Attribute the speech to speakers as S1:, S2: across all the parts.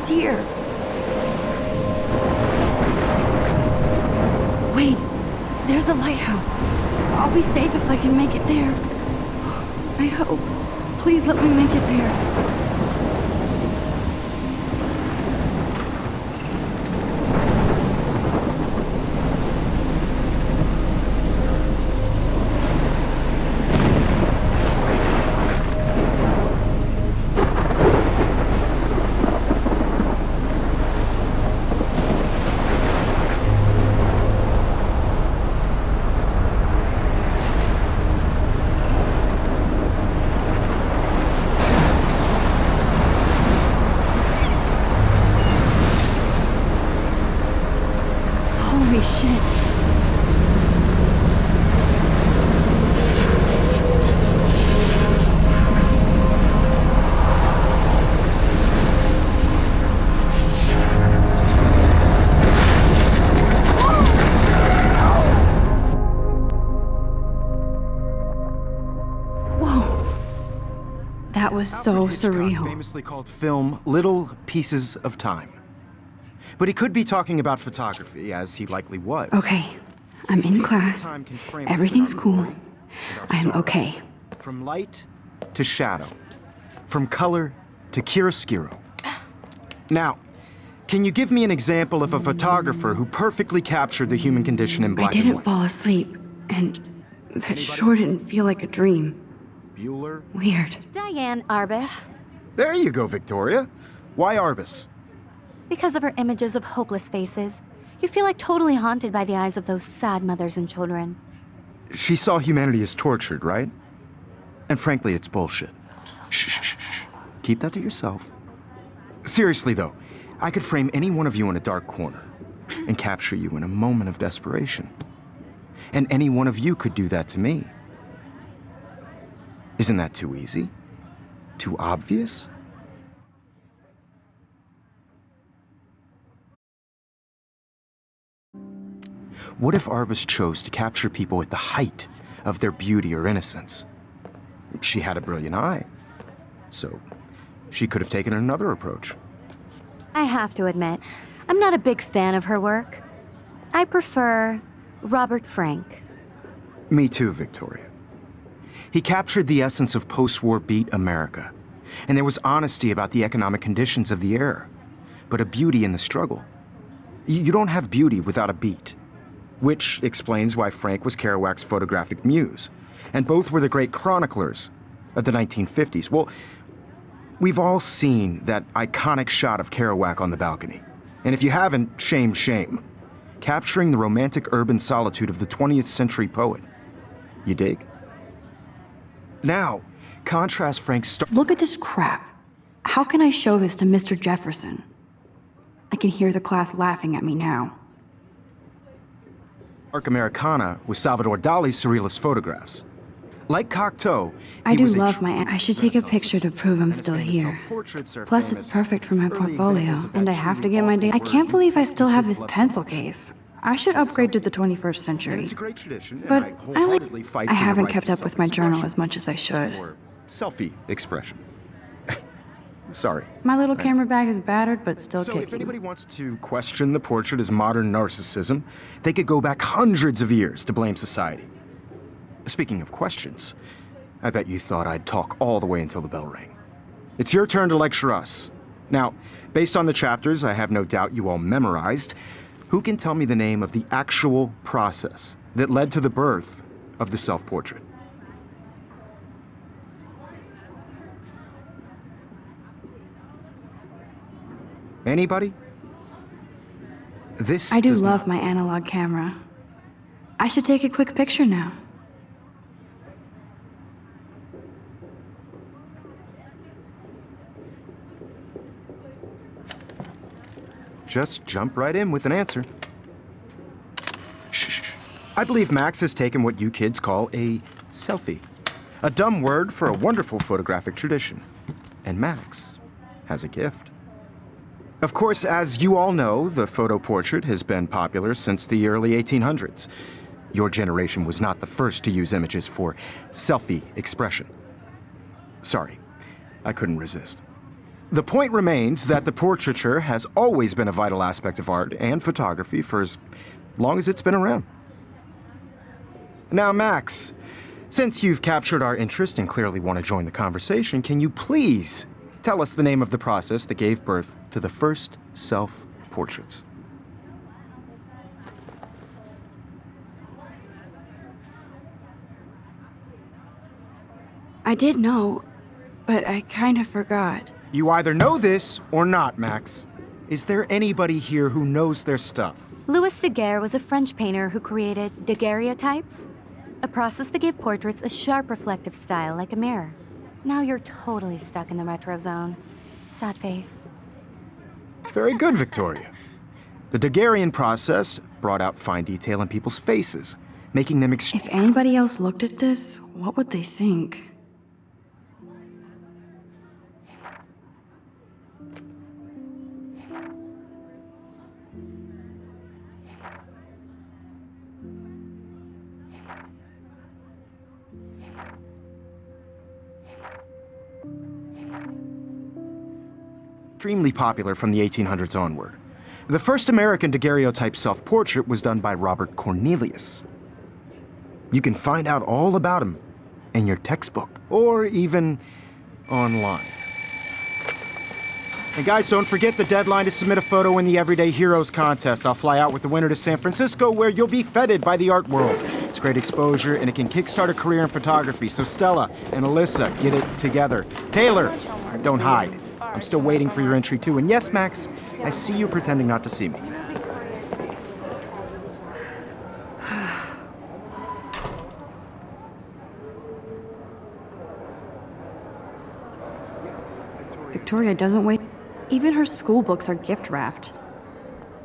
S1: she's here. Wait, there's the lighthouse. I'll be safe if I can make it there. I hope. Please let me make it there. Holy shit. Whoa. That was so surreal.
S2: Famously called film Little Pieces of Time. But he could be talking about photography, as he likely was.
S1: Okay, I'm in class. Everything's cool. I'm okay.
S2: From light to shadow. From color to chiaroscuro. Now, can you give me an example of a photographer who perfectly captured the human condition in black and
S1: I didn't
S2: white?
S1: fall asleep, and that sure didn't feel like a dream.
S2: Bueller?
S1: Weird.
S3: Diane Arbus.
S2: There you go, Victoria. Why Arbus?
S3: Because of her images of hopeless faces, you feel like totally haunted by the eyes of those sad mothers and children.
S2: She saw humanity as tortured, right? And frankly, it's bullshit. Shh, shh, shh, shh. Keep that to yourself. Seriously, though, I could frame any one of you in a dark corner and capture you in a moment of desperation. And any one of you could do that to me. Isn't that too easy? Too obvious? What if Arbus chose to capture people at the height of their beauty or innocence? She had a brilliant eye, so she could have taken another approach.
S3: I have to admit, I'm not a big fan of her work. I prefer Robert Frank.
S2: Me too, Victoria. He captured the essence of post-war beat America, and there was honesty about the economic conditions of the era, but a beauty in the struggle. You don't have beauty without a beat. Which explains why Frank was Kerouac's photographic muse, and both were the great chroniclers of the 1950s. Well, we've all seen that iconic shot of Kerouac on the balcony. And if you haven't, shame, shame. Capturing the romantic urban solitude of the 20th century poet. You dig? Now, contrast Frank's
S1: Look at this crap. How can I show this to Mr. Jefferson? I can hear the class laughing at me now.
S2: Stark Americana with Salvador Dali's surrealist photographs. Like Cocteau,
S1: I do love my... I should take a picture to prove I'm still here. Plus, it's perfect for my portfolio, and I have to get my data. I can't believe I still have this pencil case. I should upgrade to the 21st century. But I haven't kept up with my journal as much as I should.
S2: Or selfie expression. Sorry.
S1: My little camera bag is battered, but still
S2: So
S1: kicking.
S2: if anybody wants to question the portrait as modern narcissism, they could go back hundreds of years to blame society. Speaking of questions, I bet you thought I'd talk all the way until the bell rang. It's your turn to lecture us. Now, based on the chapters I have no doubt you all memorized, who can tell me the name of the actual process that led to the birth of the self-portrait? Anybody?
S1: I do love my analog camera. I should take a quick picture now.
S2: Just jump right in with an answer. Shh. I believe Max has taken what you kids call a selfie. A dumb word for a wonderful photographic tradition. And Max has a gift. Of course, as you all know, the photo portrait has been popular since the early 1800s. Your generation was not the first to use images for selfie expression. Sorry, I couldn't resist. The point remains that the portraiture has always been a vital aspect of art and photography for as long as it's been around. Now, Max, since you've captured our interest and clearly want to join the conversation, can you please tell us the name of the process that gave birth to the first self-portraits?
S1: I did know, but I kind of forgot.
S2: You either know this or not, Max. Is there anybody here who knows their stuff?
S3: Louis Daguerre was a French painter who created daguerreotypes, a process that gave portraits a sharp reflective style like a mirror. Now you're totally stuck in the retro zone. Sad face.
S2: Very good, Victoria. The Daguerrean process brought out fine detail in people's faces, making them
S1: If anybody else looked at this, what would they think?
S2: extremely popular from the 1800s onward. The first American daguerreotype self-portrait was done by Robert Cornelius. You can find out all about him in your textbook, or even online. And guys, don't forget the deadline to submit a photo in the Everyday Heroes contest. I'll fly out with the winner to San Francisco, where you'll be feted by the art world. It's great exposure, and it can kickstart a career in photography. So Stella and Alyssa, get it together. Taylor, don't hide. I'm still waiting for your entry too. And yes, Max, I see you pretending not to see me.
S1: Victoria doesn't wait. Even her school books are gift wrapped.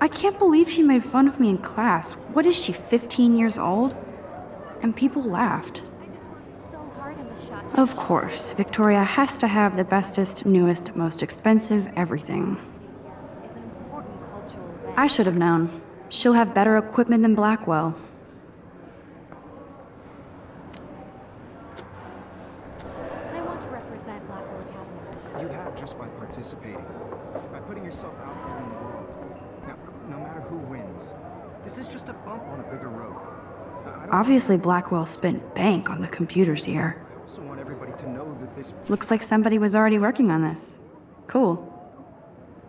S1: I can't believe she made fun of me in class. What is she, 15 years old? And people laughed. Of course, Victoria has to have the bestest, newest, most expensive everything. I should have known. She'll have better equipment than Blackwell.
S3: I want to represent Blackwell Academy.
S2: You have just by participating, by putting yourself out there in the world. Now, no matter who wins, this is just a bump on a bigger road.
S1: Obviously, Blackwell spent bank on the computers here.
S2: I also want everybody to know that this
S1: Looks like somebody was already working on this. Cool.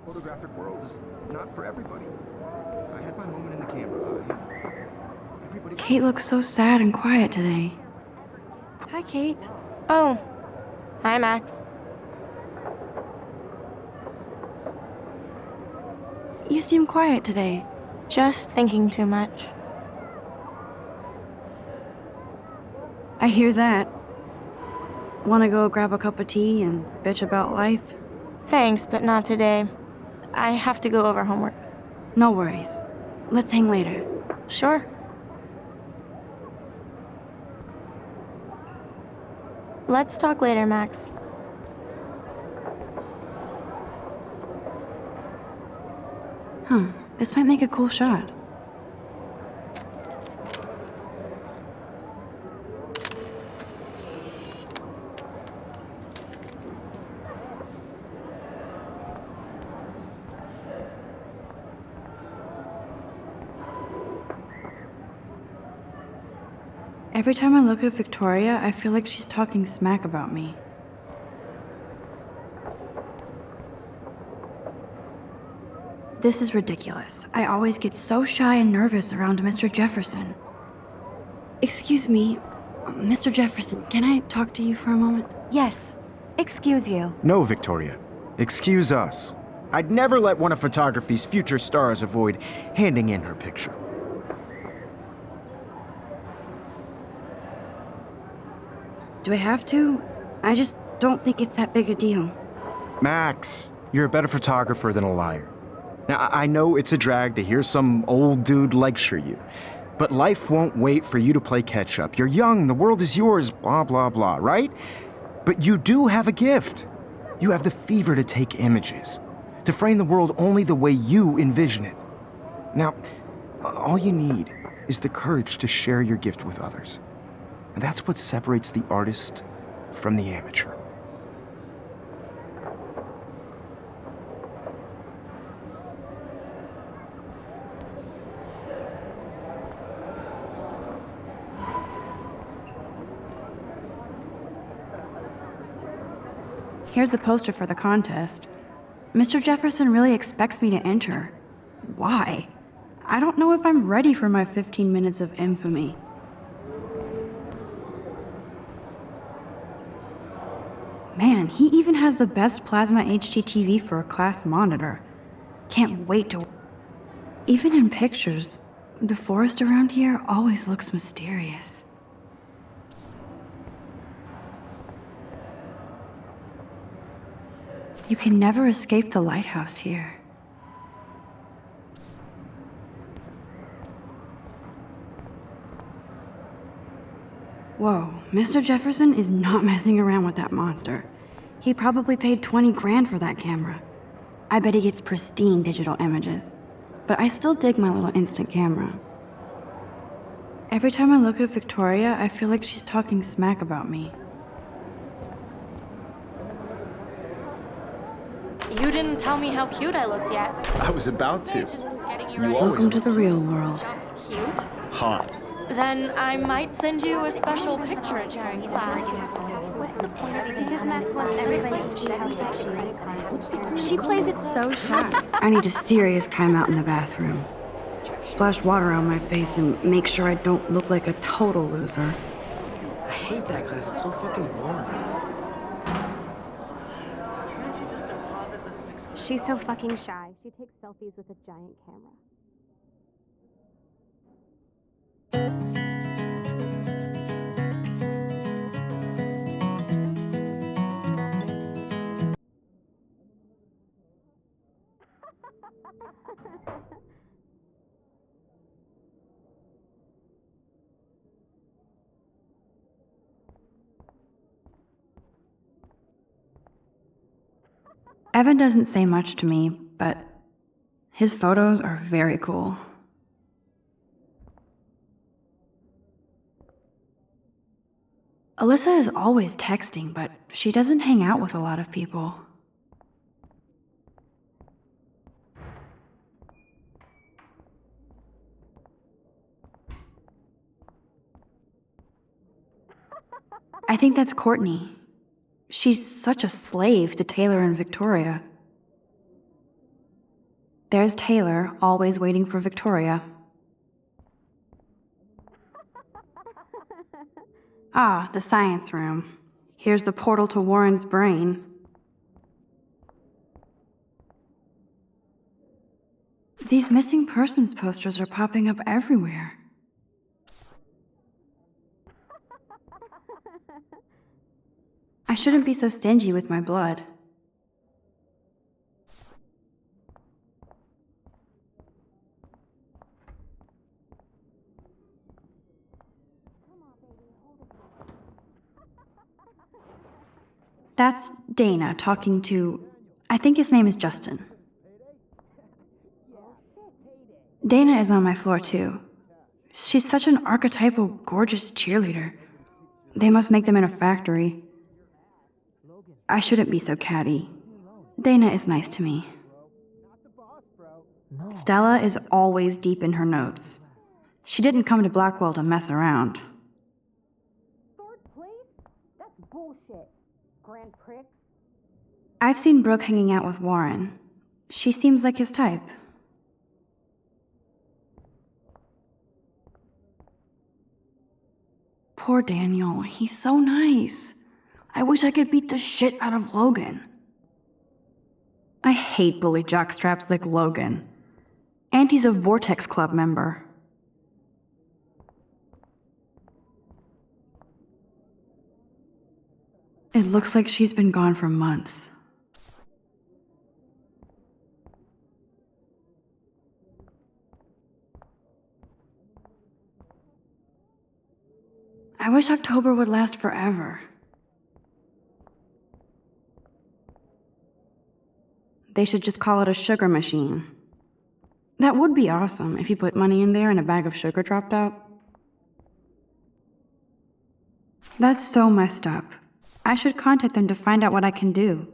S2: photographic world is not for everybody. I had my moment in the camera. Everybody.
S1: Kate looks so sad and quiet today. Hi, Kate.
S4: Oh, hi, Max.
S1: You seem quiet today.
S4: Just thinking too much.
S1: I hear that. Want to go grab a cup of tea and bitch about life?
S4: Thanks, but not today. I have to go over homework.
S1: No worries. Let's hang later.
S4: Sure. Let's talk later, Max.
S1: This might make a cool shot. Every time I look at Victoria, I feel like she's talking smack about me. This is ridiculous. I always get so shy and nervous around Mr. Jefferson. Excuse me, Mr. Jefferson, can I talk to you for a moment?
S3: Yes. Excuse you.
S2: No, Victoria. Excuse us. I'd never let one of photography's future stars avoid handing in her picture.
S1: Do I have to? I just don't think it's that big a deal.
S2: Max, you're a better photographer than a liar. Now, I know it's a drag to hear some old dude lecture you, but life won't wait for you to play catch-up. You're young, the world is yours, blah, blah, blah, right? But you do have a gift. You have the fever to take images, to frame the world only the way you envision it. Now, all you need is the courage to share your gift with others. And that's what separates the artist from the amateur.
S1: Here's the poster for the contest. Mr. Jefferson really expects me to enter. Why? I don't know if I'm ready for my 15 minutes of infamy. Man, he even has the best plasma HDTV for a class monitor. Can't wait to... Even in pictures, the forest around here always looks mysterious. You can never escape the lighthouse here. Whoa, Mr. Jefferson is not messing around with that monster. He probably paid 20 grand for that camera. I bet he gets pristine digital images. But I still dig my little instant camera. Every time I look at Victoria, I feel like she's talking smack about me.
S4: You didn't tell me how cute I looked yet.
S2: I was about to.
S4: Just getting you
S2: You
S4: ready.
S2: always
S1: Welcome to the real world.
S4: Just cute.
S2: Hot.
S4: Then I might send you a special picture during class.
S3: What's the point of it? Because Max wants everybody to see how cute she is. She plays it so shy.
S1: I need a serious timeout in the bathroom. Splash water on my face and make sure I don't look like a total loser.
S5: I hate that class. It's so fucking boring.
S3: She's so fucking shy. She takes selfies with a giant camera.
S1: Evan doesn't say much to me, but his photos are very cool. Alyssa is always texting, but she doesn't hang out with a lot of people. I think that's Courtney. She's such a slave to Taylor and Victoria. There's Taylor, always waiting for Victoria. Ah, the science room. Here's the portal to Warren's brain. These missing persons posters are popping up everywhere. I shouldn't be so stingy with my blood. That's Dana talking to... I think his name is Justin. Dana is on my floor too. She's such an archetypal, gorgeous cheerleader. They must make them in a factory. I shouldn't be so catty. Dana is nice to me. Stella is always deep in her notes. She didn't come to Blackwell to mess around.
S3: Third place? That's bullshit. Grand prick.
S1: I've seen Brooke hanging out with Warren. She seems like his type. Poor Daniel, he's so nice. I wish I could beat the shit out of Logan. I hate bully jockstraps like Logan. And he's a Vortex Club member. It looks like she's been gone for months. I wish October would last forever. They should just call it a sugar machine. That would be awesome if you put money in there and a bag of sugar dropped out. That's so messed up. I should contact them to find out what I can do.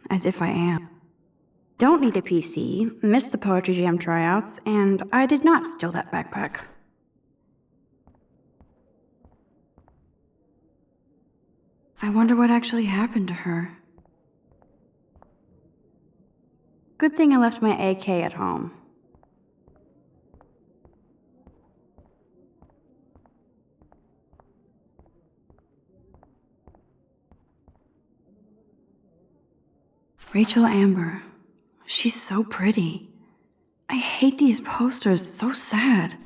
S1: As if I am. Don't need a PC, missed the Poetry Jam tryouts, and I did not steal that backpack. I wonder what actually happened to her. Good thing I left my AK at home. Rachel Amber. She's so pretty. I hate these posters, so sad.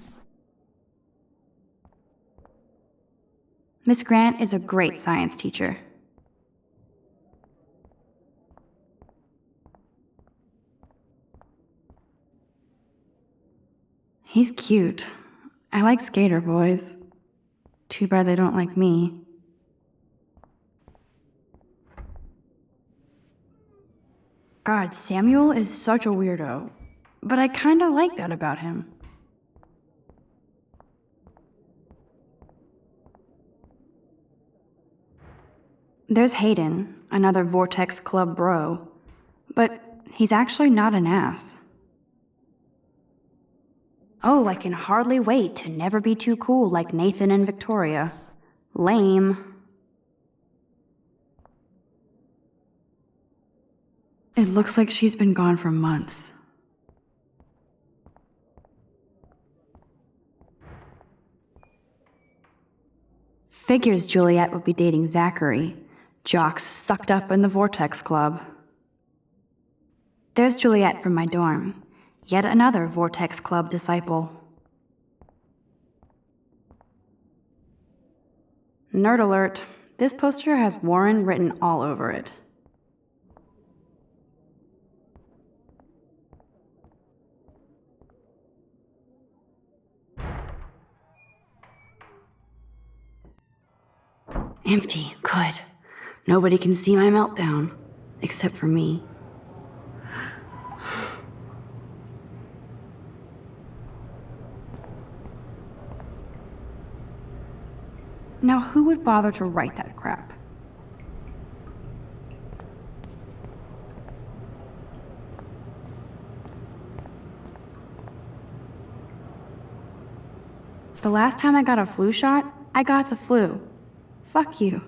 S1: Miss Grant is a great science teacher. He's cute. I like skater boys. Too bad they don't like me. God, Samuel is such a weirdo. But I kinda like that about him. There's Hayden, another Vortex Club bro. But he's actually not an ass. Oh, I can hardly wait to never be too cool like Nathan and Victoria. Lame. It looks like she's been gone for months. Figures Juliet would be dating Zachary, jocks sucked up in the Vortex Club. There's Juliet from my dorm, yet another Vortex Club disciple. Nerd alert, this poster has Warren written all over it. Empty, good. Nobody can see my meltdown, except for me. Now, who would bother to write that crap? The last time I got a flu shot, I got the flu. Fuck you.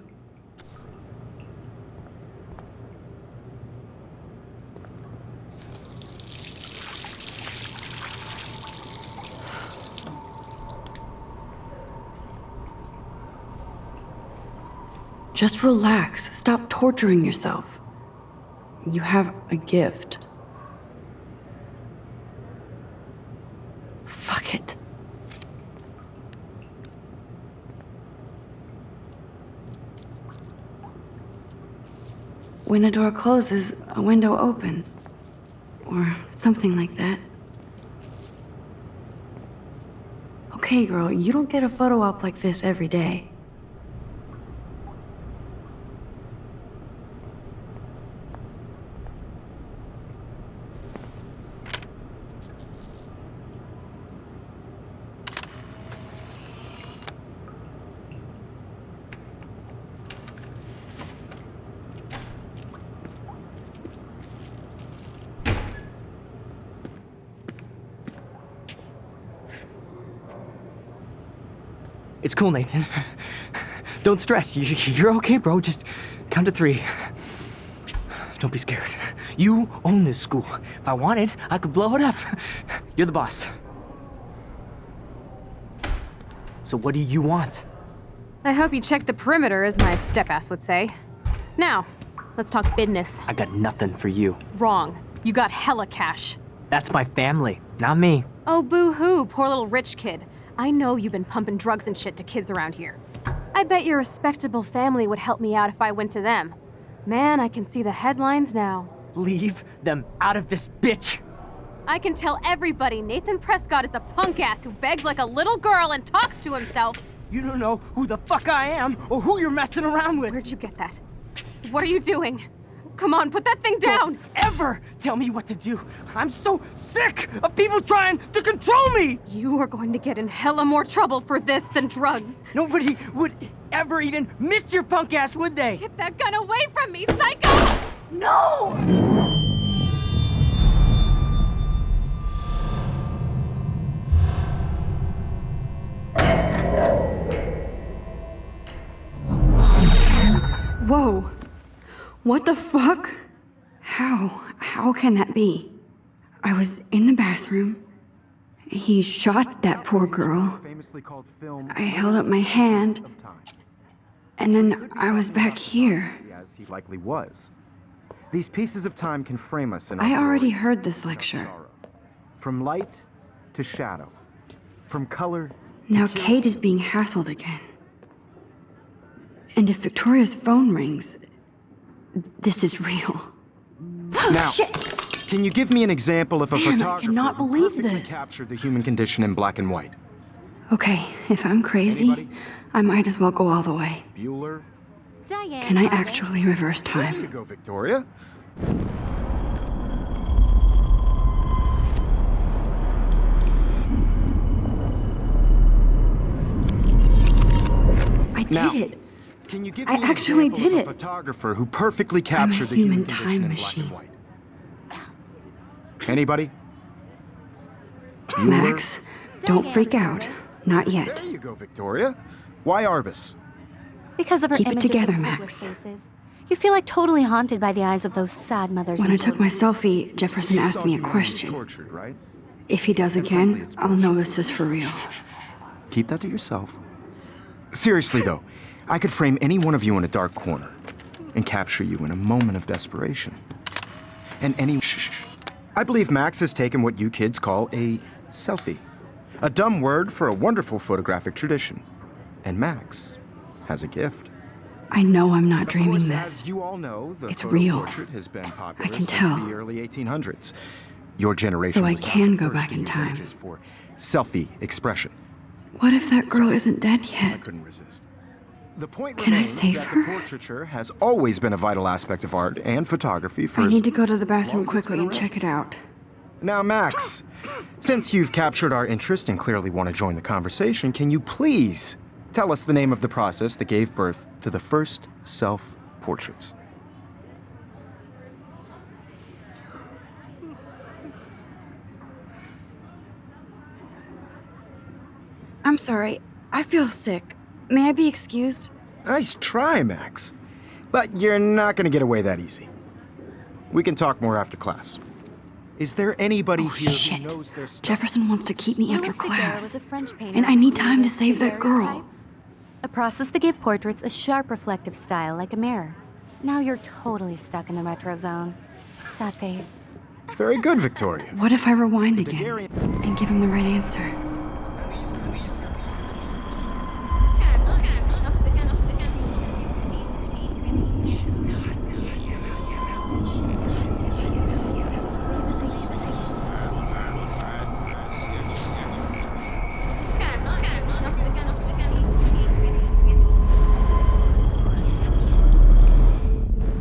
S1: Just relax. Stop torturing yourself. You have a gift. Fuck it. When a door closes, a window opens. Or something like that. Okay, girl, you don't get a photo op like this every day.
S5: It's cool, Nathan. Don't stress. You're okay, bro. Just count to 3. Don't be scared. You own this school. If I wanted, I could blow it up. You're the boss. So what do you want?
S6: I hope you checked the perimeter, as my step-ass would say. Now, let's talk business.
S5: I got nothing for you.
S6: Wrong. You got hella cash.
S5: That's my family, not me.
S6: Oh, boo-hoo, poor little rich kid. I know you've been pumping drugs and shit to kids around here. I bet your respectable family would help me out if I went to them. Man, I can see the headlines now.
S5: Leave them out of this bitch.
S6: I can tell everybody Nathan Prescott is a punk ass who begs like a little girl and talks to himself.
S5: You don't know who the fuck I am or who you're messing around with.
S6: Where'd you get that? What are you doing? Come on, put that thing down!
S5: Don't ever tell me what to do. I'm so sick of people trying to control me!
S6: You are going to get in hella more trouble for this than drugs.
S5: Nobody would ever even miss your punk ass, would they?
S6: Get that gun away from me, psycho!
S5: No!
S1: Whoa. What the fuck? How can that be? I was in the bathroom. He shot that poor girl. I held up my hand, and then I was back here.
S2: As he likely was. These pieces of time can frame us in our
S1: I already
S2: glory
S1: heard this
S2: and our
S1: lecture.
S2: sorrow. From light to shadow. From color to
S1: Now
S2: hue.
S1: Kate is being hassled again. And if Victoria's phone rings, this is real.
S2: Now,
S1: Shit!
S2: can you give me an example of a
S1: Man, I
S2: photographer
S1: cannot
S2: who
S1: believe
S2: perfectly
S1: this.
S2: captured the human condition in black and white?
S1: Okay, if I'm crazy,
S2: Anybody?
S1: I might as well go all the way.
S2: Bueller?
S3: Diane,
S1: Can I
S3: artist.
S1: actually reverse
S2: There you
S1: time?
S2: go, Victoria.
S1: I did
S2: Now,
S1: it.
S2: Can you give
S1: I
S2: me an
S1: actually
S2: example
S1: did
S2: of a
S1: it.
S2: photographer who perfectly captured the
S1: human
S2: human condition
S1: time
S2: in
S1: machine.
S2: black and white? Anybody? Bueller?
S1: Max, don't
S3: Diane,
S1: freak out.
S3: artist.
S1: Not yet.
S2: There you go, Victoria. Why Arbus?
S3: Because of her
S1: Keep it
S3: images
S1: together,
S3: of
S1: Max.
S3: hopeless faces. You feel like totally haunted by the eyes of those sad mothers.
S1: When I
S3: and
S1: took my
S3: children.
S1: selfie, Jefferson
S2: She
S1: asked
S2: saw
S1: me a
S2: you when you were
S1: question.
S2: Tortured, right?
S1: If he does
S2: And frankly,
S1: again,
S2: it's
S1: I'll know
S2: bullshit.
S1: this is for real.
S2: Keep that to yourself. Seriously, though, I could frame any one of you in a dark corner and capture you in a moment of desperation. And any... Shh. I believe Max has taken what you kids call a selfie. A dumb word for a wonderful photographic tradition. And Max has a gift.
S1: I know I'm not
S2: Of
S1: dreaming
S2: course,
S1: this.
S2: as you all know, the
S1: It's
S2: photo
S1: real.
S2: portrait has been popular
S1: I can
S2: since
S1: tell.
S2: the early 1800s. Your generation
S1: So I
S2: was not
S1: can
S2: the
S1: go
S2: first
S1: back
S2: to
S1: in
S2: use
S1: time.
S2: images for selfie expression.
S1: What if that girl isn't dead
S2: I
S1: yet?
S2: couldn't resist. The point
S1: Can I
S2: remains
S1: save
S2: that
S1: her?
S2: the portraiture has always been a vital aspect of art and photography for
S1: I
S2: as
S1: need to go to the
S2: long
S1: bathroom
S2: as it's
S1: quickly
S2: been
S1: and check it out.
S2: Now, Max, since you've captured our interest and clearly want to join the conversation, can you please tell us the name of the process that gave birth to the first self-portraits?
S1: I'm sorry. I feel sick. May I be excused?
S2: Nice try, Max. But you're not going to get away that easy. We can talk more after class. Is there anybody
S1: Oh,
S2: here
S1: shit.
S2: who knows their stuff?
S1: Jefferson wants to keep me after
S3: Louis Daguerre
S1: class.
S3: was a French painter
S1: And I
S3: who
S1: need time to
S3: created
S1: save that girl.
S3: daguerreotypes, a process that gave portraits a sharp reflective style like a mirror. Now you're totally stuck in the retro zone. Sad face.
S2: Very good, Victoria.
S1: What if I rewind
S2: The
S1: again
S2: Daguerrean-
S1: and give him the right answer?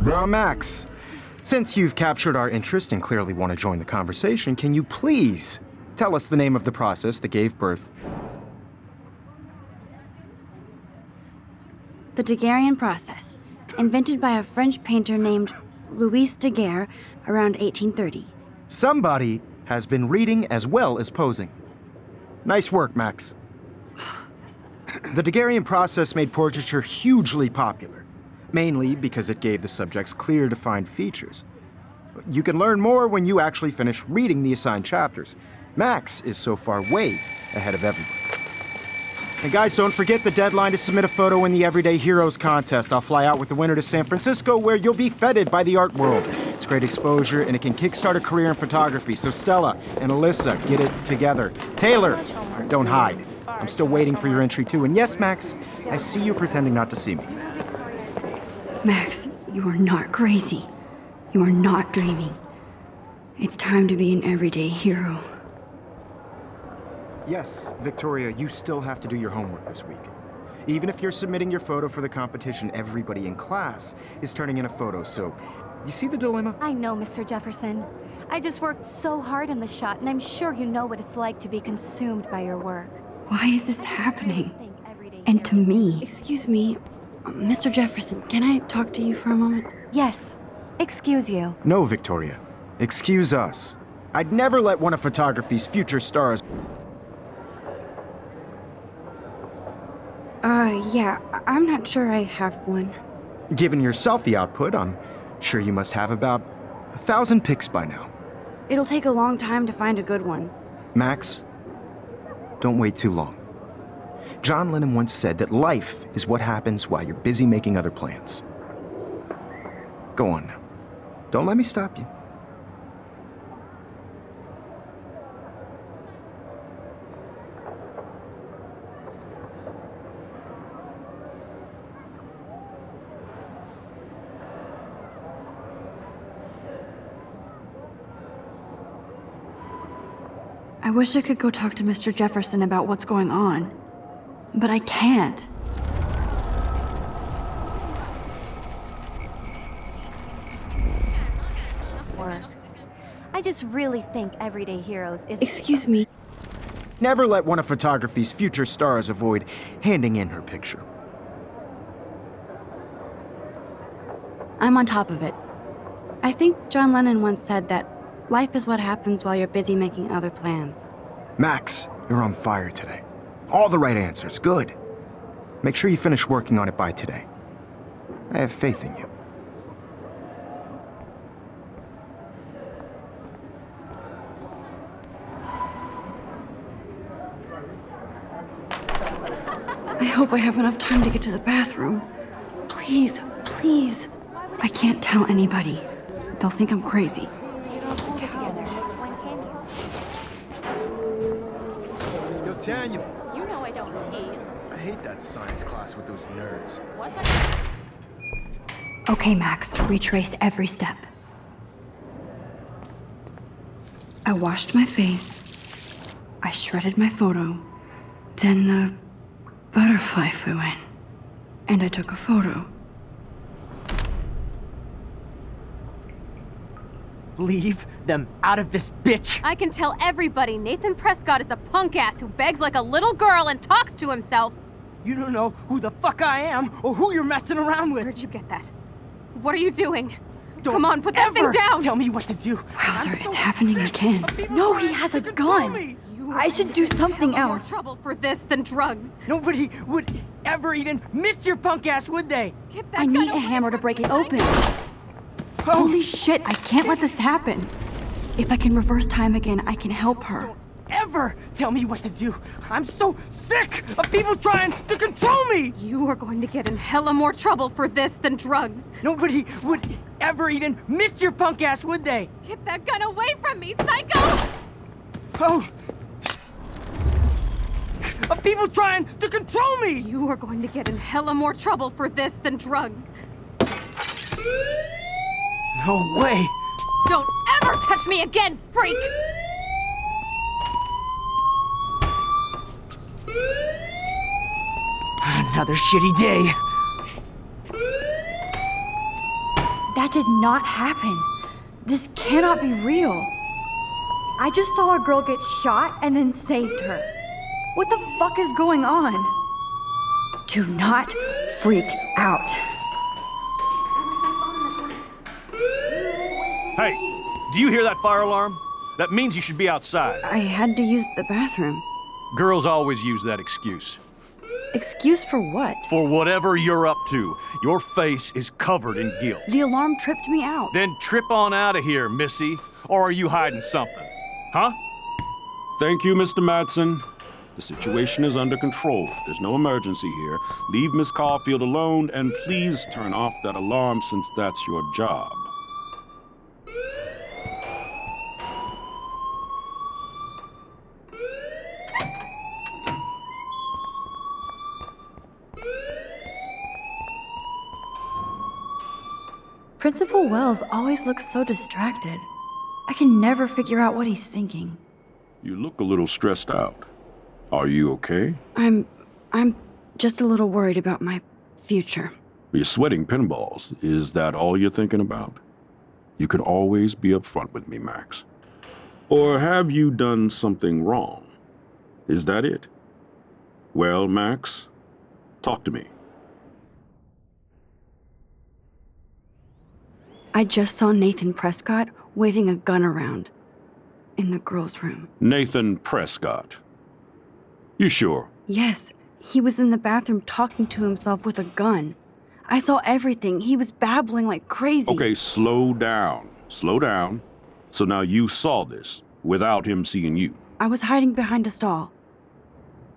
S2: Now, Max, since you've captured our interest and clearly want to join the conversation, can you please tell us the name of the process that gave birth?
S1: The Daguerrean process, invented by a French painter named Louis Daguerre around 1830.
S2: Somebody has been reading as well as posing. Nice work, Max. The Daguerrean process made portraiture hugely popular, mainly because it gave the subjects clear, defined features. You can learn more when you actually finish reading the assigned chapters. Max is so far way ahead of everyone. And guys, don't forget the deadline to submit a photo in the Everyday Heroes contest. I'll fly out with the winner to San Francisco, where you'll be feted by the art world. It's great exposure, and it can kickstart a career in photography. So Stella and Alyssa, get it together. Taylor, don't hide. I'm still waiting for your entry too. And yes, Max, I see you pretending not to see me.
S1: Max, you are not crazy. You are not dreaming. It's time to be an everyday hero.
S2: Yes, Victoria, you still have to do your homework this week. Even if you're submitting your photo for the competition, everybody in class is turning in a photo, so you see the dilemma?
S3: I know, Mr. Jefferson. I just worked so hard on the shot, and I'm sure you know what it's like to be consumed by your work.
S1: Why is this
S3: I just
S1: happening?
S3: really think everyday
S1: And to
S3: heroes-
S1: me. Excuse me, Mr. Jefferson, can I talk to you for a moment?
S3: Yes. Excuse you.
S2: No, Victoria. Excuse us. I'd never let one of photography's future stars...
S1: Yeah, I'm not sure I have one.
S2: Given your selfie output, I'm sure you must have about 1,000 pics by now.
S1: It'll take a long time to find a good one.
S2: Max, don't wait too long. John Lennon once said that life is what happens while you're busy making other plans. Go on now. Don't let me stop you.
S1: I wish I could go talk to Mr. Jefferson about what's going on, but I can't.
S3: Work. I just really think Everyday Heroes is.
S1: Excuse me.
S2: Never let one of photography's future stars avoid handing in her picture.
S1: I'm on top of it. I think John Lennon once said that life is what happens while you're busy making other plans.
S2: Max, you're on fire today. All the right answers. Good. Make sure you finish working on it by today. I have faith in you.
S1: I hope I have enough time to get to the bathroom. Please, please. I can't tell anybody. They'll think I'm crazy.
S2: Yo, Daniel.
S7: You know I don't tease.
S2: I hate that science class with those nerds.
S7: What's that?
S1: Okay, Max, retrace every step. I washed my face. I shredded my photo. Then the butterfly flew in. And I took a photo.
S5: Leave them out of this bitch!
S6: I can tell everybody Nathan Prescott is a punk ass who begs like a little girl and talks to himself.
S5: You don't know who the fuck I am or who you're messing around with.
S6: Where'd you get that? What are you doing?
S5: Don't
S6: Come on, put that thing
S5: ever
S6: down!
S5: Tell me what to do.
S1: Wowzer, it's happening again. No, he has a gun. I should do something
S6: More
S1: else.
S6: trouble for this than drugs.
S5: Nobody would ever even miss your punk ass, would they?
S6: Get that
S1: I
S6: gun
S1: need a
S6: away
S1: hammer to
S6: from
S1: break
S6: me,
S1: it open.
S5: Oh,
S1: Holy shit, I can't let this happen. If I can reverse time again, I can help her.
S5: don't ever tell me what to do. I'm so sick of people trying to control me.
S6: You are going to get in hella more trouble for this than drugs.
S5: Nobody would ever even miss your punk ass, would they?
S6: Get that gun away from me, psycho!
S5: Oh. Of people trying to control me.
S6: You are going to get in hella more trouble for this than drugs.
S5: No way.
S6: Don't ever touch me again, freak!
S5: Another shitty day.
S1: That did not happen. This cannot be real. I just saw a girl get shot and then saved her. What the fuck is going on? Do not freak out.
S8: Hey, do you hear that fire alarm? That means you should be outside.
S1: I had to use the bathroom.
S8: Girls always use that excuse.
S1: Excuse for what?
S8: For whatever you're up to, your face is covered in guilt.
S1: The alarm tripped me out.
S8: Then trip on out of here, Missy. Or are you hiding something? Huh?
S9: Thank you, Mr. Madsen. The situation is under control. There's no emergency here. Leave Miss Caulfield alone, and please turn off that alarm since that's your job.
S1: Principal Wells always looks so distracted. I can never figure out what he's thinking.
S9: You look a little stressed out. Are you okay?
S1: I'm just a little worried about my future.
S9: You're sweating pinballs. Is that all you're thinking about? You can always be upfront with me, Max. Or have you done something wrong? Is that it? Well, Max, talk to me.
S1: I just saw Nathan Prescott waving a gun around in the girls' room.
S9: Nathan Prescott. You sure?
S1: Yes, he was in the bathroom talking to himself with a gun. I saw everything. He was babbling like crazy.
S9: Okay, slow down. Slow down. So now you saw this without him seeing you.
S1: I was hiding behind a stall.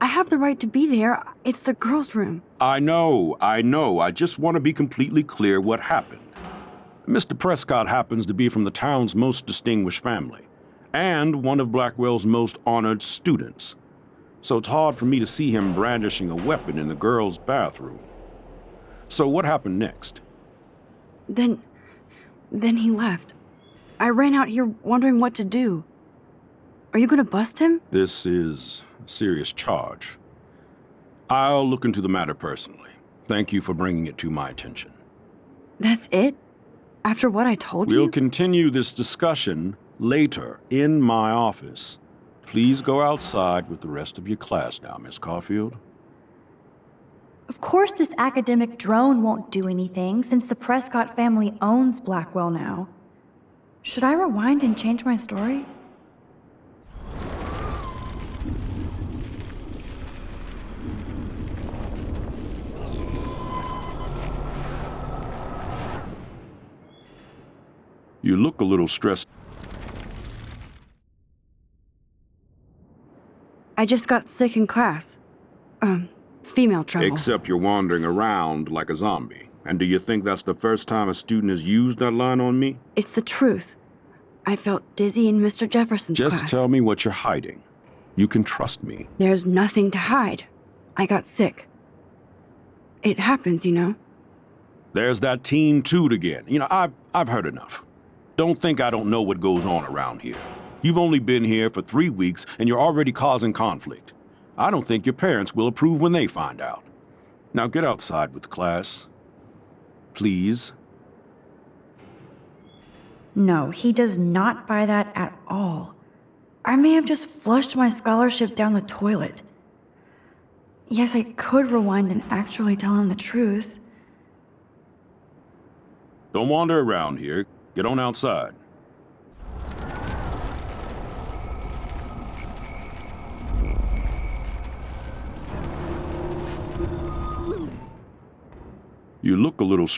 S1: I have the right to be there. It's the girls' room.
S9: I know. I just want to be completely clear what happened. Mr. Prescott happens to be from the town's most distinguished family, and one of Blackwell's most honored students. So it's hard for me to see him brandishing a weapon in the girls' bathroom. So what happened next?
S1: Then he left. I ran out here wondering what to do. Are you gonna bust him?
S9: This is a serious charge. I'll look into the matter personally. Thank you for bringing it to my attention.
S1: That's it? After what I told you?
S9: We'll continue this discussion later in my office. Please go outside with the rest of your class now, Miss Caulfield.
S10: Of course this academic drone won't do anything since the Prescott family owns Blackwell now.
S1: Should I rewind and change my story?
S9: You look a little stressed.
S1: I just got sick in class. Female trouble.
S9: Except you're wandering around like a zombie. And do you think that's the first time a student has used that line on me?
S1: It's the truth. I felt dizzy in Mr. Jefferson's class.
S9: Just tell me what you're hiding. You can trust me.
S1: There's nothing to hide. I got sick. It happens, you know.
S9: There's that Team Toot again. You know, I've heard enough. Don't think I don't know what goes on around here. You've only been here for 3 weeks and you're already causing conflict. I don't think your parents will approve when they find out. Now get outside with class. Please.
S10: No, he does not buy that at all. I may have just flushed my scholarship down the toilet. Yes, I could rewind and actually tell him the truth.
S9: Don't wander around here. Get on outside. You look a little...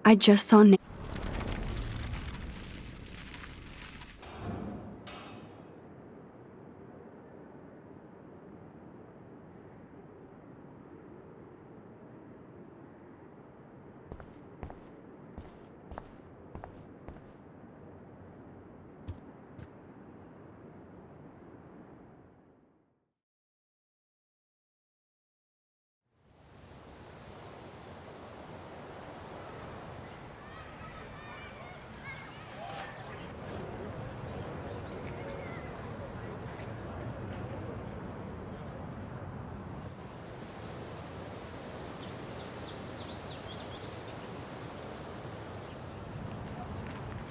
S1: I just saw Nick.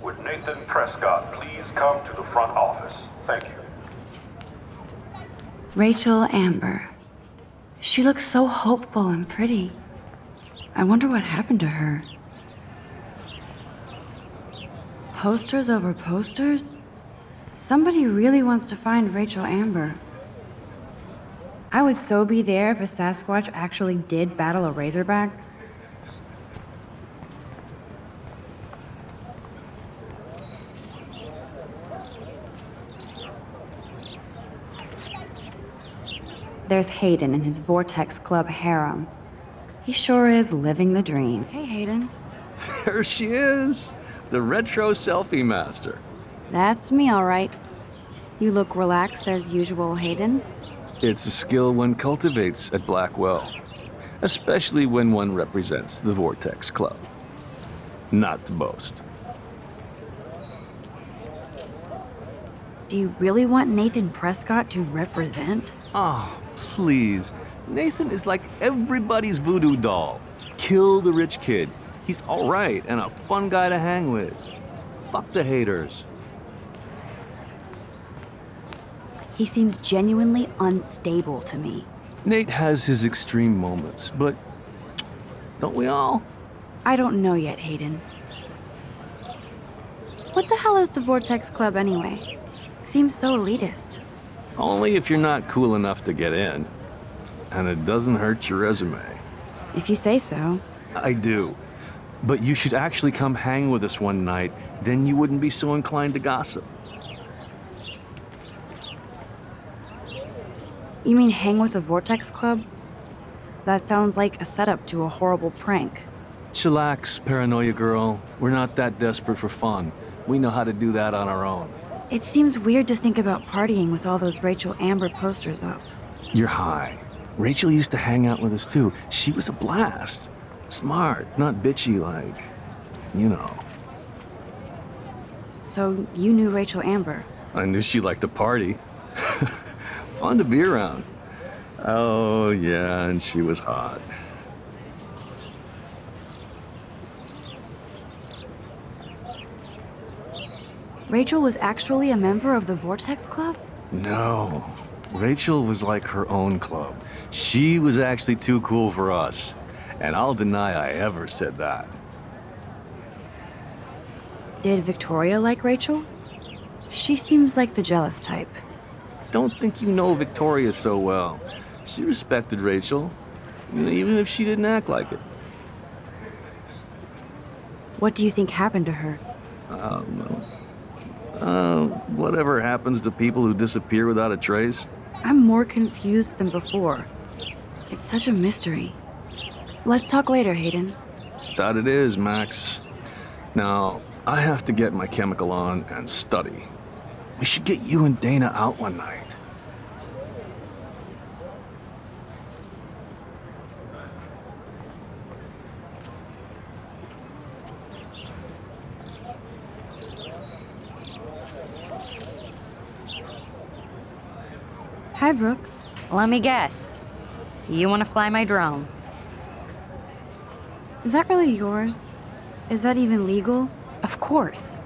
S9: Would Nathan Prescott please come to the front office? Thank you.
S1: Rachel Amber. She looks so hopeful and pretty. I wonder what happened to her. Posters over posters? Somebody really wants to find Rachel Amber. I would so be there if a Sasquatch actually did battle a Razorback. There's Hayden in his Vortex Club harem. He sure is living the dream. Hey, Hayden.
S11: There she is, the retro selfie master.
S1: That's me, all right. You look relaxed as usual, Hayden.
S11: It's a skill one cultivates at Blackwell, especially when one represents the Vortex Club. Not to boast.
S1: Do you really want Nathan Prescott to represent?
S11: Oh, please. Nathan is like everybody's voodoo doll. Kill the rich kid. He's all right and a fun guy to hang with. Fuck the haters.
S1: He seems genuinely unstable to me.
S11: Nate has his extreme moments, but don't we all?
S1: I don't know yet, Hayden. What the hell is the Vortex Club anyway? Seems so elitist.
S11: Only if you're not cool enough to get in. And it doesn't hurt your resume.
S1: If you say so.
S11: I do. But you should actually come hang with us one night, then you wouldn't be so inclined to gossip.
S1: You mean hang with the Vortex Club? That sounds like a setup to a horrible prank.
S11: Chillax, paranoia girl. We're not that desperate for fun. We know how to do that on our own.
S1: It seems weird to think about partying with all those Rachel Amber posters up.
S11: You're high. Rachel used to hang out with us too. She was a blast. Smart, not bitchy like, you know.
S1: So you knew Rachel Amber?
S11: I knew she liked to party. Fun to be around. Oh, yeah, and she was hot.
S1: Rachel was actually a member of the Vortex Club?
S11: No. Rachel was like her own club. She was actually too cool for us. And I'll deny I ever said that.
S1: Did Victoria like Rachel? She seems like the jealous type.
S11: Don't think you know Victoria so well. She respected Rachel, even if she didn't act like it.
S1: What do you think happened to her?
S11: Whatever happens to people who disappear without a trace.
S1: I'm more confused than before. It's such a mystery. Let's talk later, Hayden.
S11: That it is, Max. Now, I have to get my chemical on and study. We should get you and Dana out one night.
S1: Hi, Brooke.
S3: Let me guess. You want to fly my drone?
S1: Is that really yours? Is that even legal?
S3: Of course.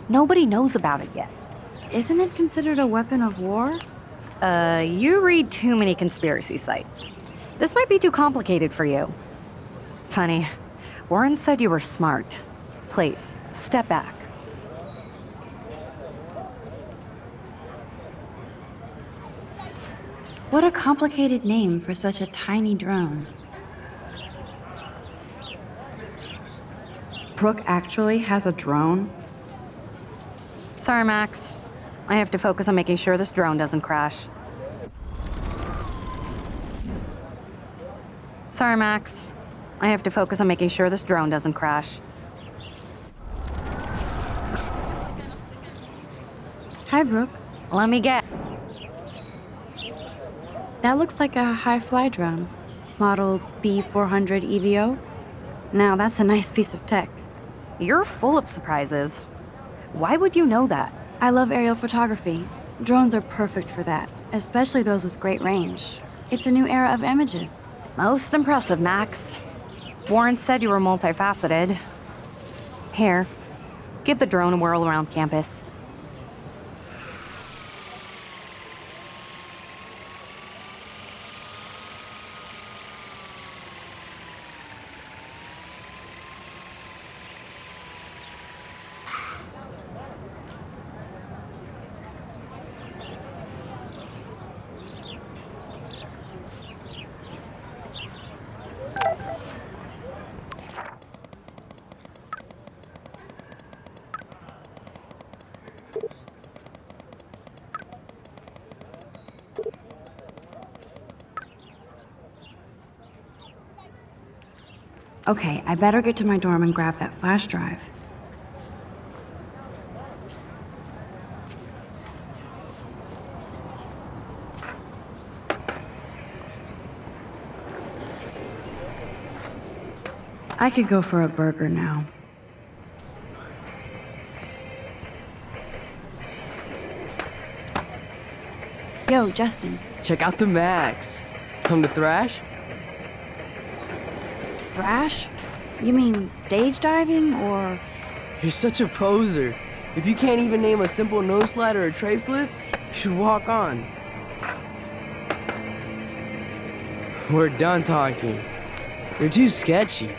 S3: Nobody knows about it yet.
S1: Isn't it considered a weapon of war?
S3: You read too many conspiracy sites. This might be too complicated for you. Funny, Warren said you were smart. Please, step back.
S1: What a complicated name for such a tiny drone. Brooke actually has a drone?
S3: Sorry, Max. I have to focus on making sure this drone doesn't crash. Sorry, Max. I have to focus on making sure this drone doesn't crash.
S1: Hi, Brooke.
S3: Let me get.
S1: That looks like a high-fly drone. Model B400 EVO. Now, that's a nice piece of tech.
S3: You're full of surprises. Why would you know that?
S1: I love aerial photography. Drones are perfect for that, especially those with great range. It's a new era of images.
S3: Most impressive, Max. Warren said you were multifaceted. Here, give the drone a whirl around campus.
S1: Okay, I better get to my dorm and grab that flash drive. I could go for a burger now. Yo, Justin.
S12: Check out the Max. Come to thrash?
S1: Thrash? You mean stage diving, or...?
S12: You're such a poser. If you can't even name a simple nose slide or a tray flip, you should walk on. We're done talking. You're too sketchy.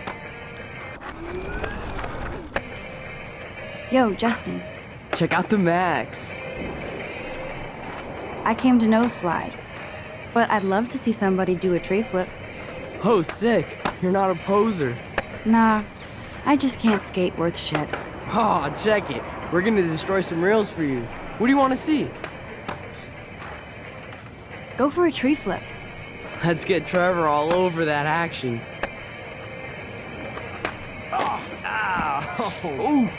S1: Yo, Justin.
S12: Check out the Max.
S1: I came to nose slide, but I'd love to see somebody do a tray flip.
S12: Oh, sick. You're not a poser.
S1: Nah, I just can't skate worth shit.
S12: Oh, check it. We're gonna destroy some rails for you. What do you want to see?
S1: Go for a tree flip.
S12: Let's get Trevor all over that action.
S11: Oh, ow! Ooh.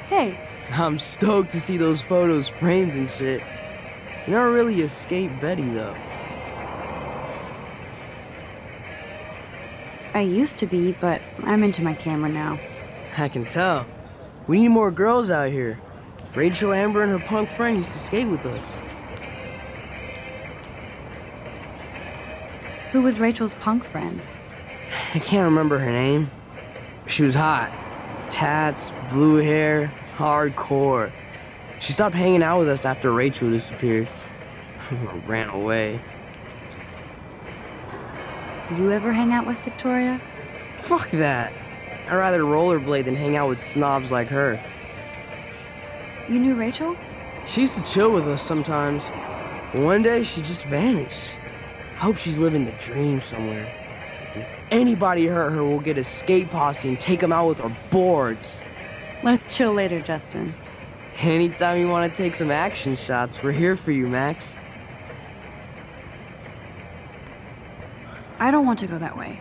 S1: Hey,
S12: I'm stoked to see those photos framed and shit. You never really escaped Betty, though.
S1: I used to be, but I'm into my camera now.
S12: I can tell. We need more girls out here. Rachel, Amber, and her punk friend used to skate with us.
S1: Who was Rachel's punk friend?
S12: I can't remember her name. She was hot. Tats, blue hair, hardcore. She stopped hanging out with us after Rachel disappeared. Or ran away.
S1: You ever hang out with Victoria?
S12: Fuck that. I'd rather rollerblade than hang out with snobs like her.
S1: You knew Rachel?
S12: She used to chill with us sometimes. But one day, she just vanished. I hope she's living the dream somewhere. And if anybody hurt her, we'll get a skate posse and take them out with our boards.
S1: Let's chill later, Justin.
S12: Anytime you want to take some action shots, we're here for you, Max.
S1: I don't want to go that way.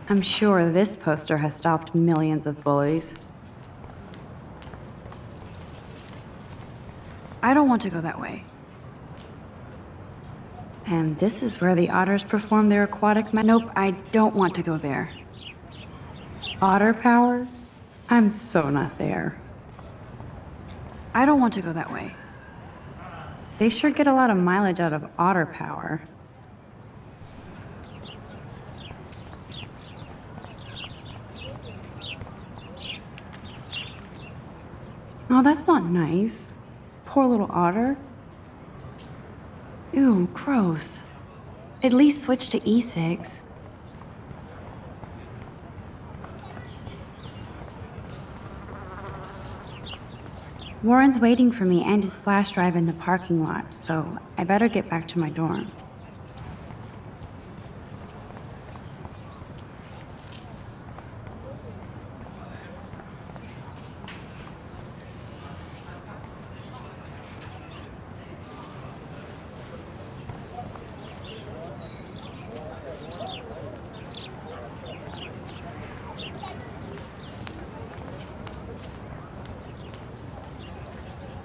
S1: I'm sure this poster has stopped millions of bullies. I don't want to go that way. And this is where the otters perform their aquatic Nope, I don't want to go there. Otter power? I'm so not there. I don't want to go that way. They sure get a lot of mileage out of otter power. Oh, that's not nice. Poor little otter. Ew, gross. At least switch to e-cigs. Warren's waiting for me and his flash drive in the parking lot, so I better get back to my dorm.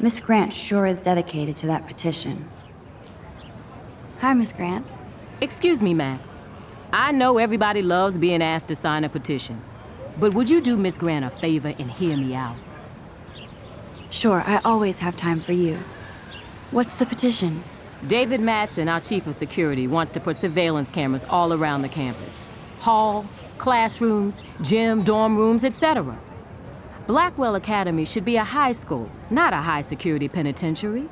S1: Miss Grant sure is dedicated to that petition. Hi, Miss Grant.
S13: Excuse me, Max. I know everybody loves being asked to sign a petition, but would you do Miss Grant a favor and hear me out?
S1: Sure, I always have time for you. What's the petition?
S13: David Matson, our chief of security, wants to put surveillance cameras all around the campus. Halls, classrooms, gym, dorm rooms, etc. Blackwell Academy should be a high school, not a high-security penitentiary.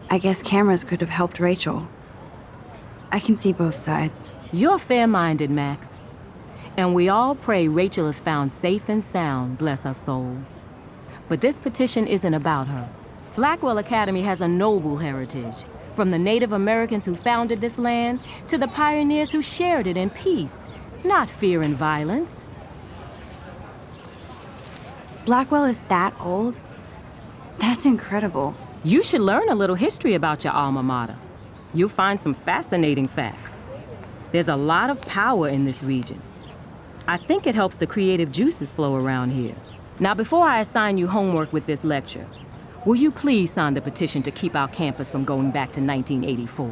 S1: I guess cameras could have helped Rachel. I can see both sides.
S13: You're fair-minded, Max. And we all pray Rachel is found safe and sound, bless her soul. But this petition isn't about her. Blackwell Academy has a noble heritage. From the Native Americans who founded this land to the pioneers who shared it in peace, not fear and violence.
S1: Blackwell is that old? That's incredible.
S13: You should learn a little history about your alma mater. You'll find some fascinating facts. There's a lot of power in this region. I think it helps the creative juices flow around here. Now, before I assign you homework with this lecture, will you please sign the petition to keep our campus from going back to 1984?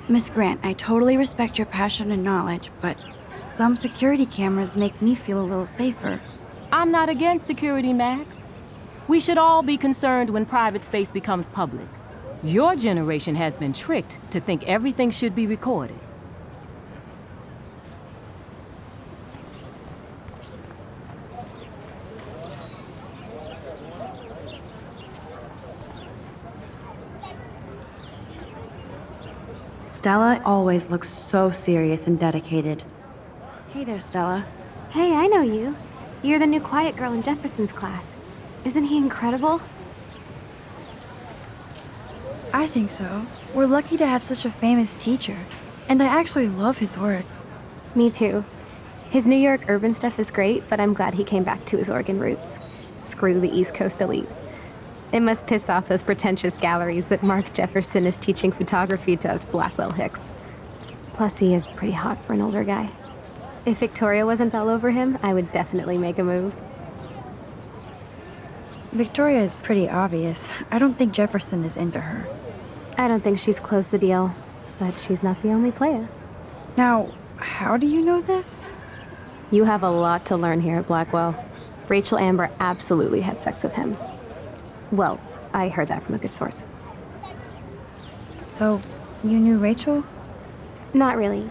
S1: Miss Grant, I totally respect your passion and knowledge, but some security cameras make me feel a little safer.
S13: I'm not against security, Max. We should all be concerned when private space becomes public. Your generation has been tricked to think everything should be recorded.
S1: Stella always looks so serious and dedicated. Hey there, Stella.
S6: Hey, I know you. You're the new quiet girl in Jefferson's class. Isn't he incredible?
S1: I think so. We're lucky to have such a famous teacher, and I actually love his work.
S6: Me too. His New York urban stuff is great, but I'm glad he came back to his Oregon roots. Screw the East Coast elite. It must piss off those pretentious galleries that Mark Jefferson is teaching photography to us Blackwell Hicks. Plus, he is pretty hot for an older guy. If Victoria wasn't all over him, I would definitely make a move.
S1: Victoria is pretty obvious. I don't think Jefferson is into her.
S6: I don't think she's closed the deal, but she's not the only player.
S1: Now, how do you know this?
S6: You have a lot to learn here at Blackwell. Rachel Amber absolutely had sex with him. Well, I heard that from a good source.
S1: So, you knew Rachel?
S6: Not really.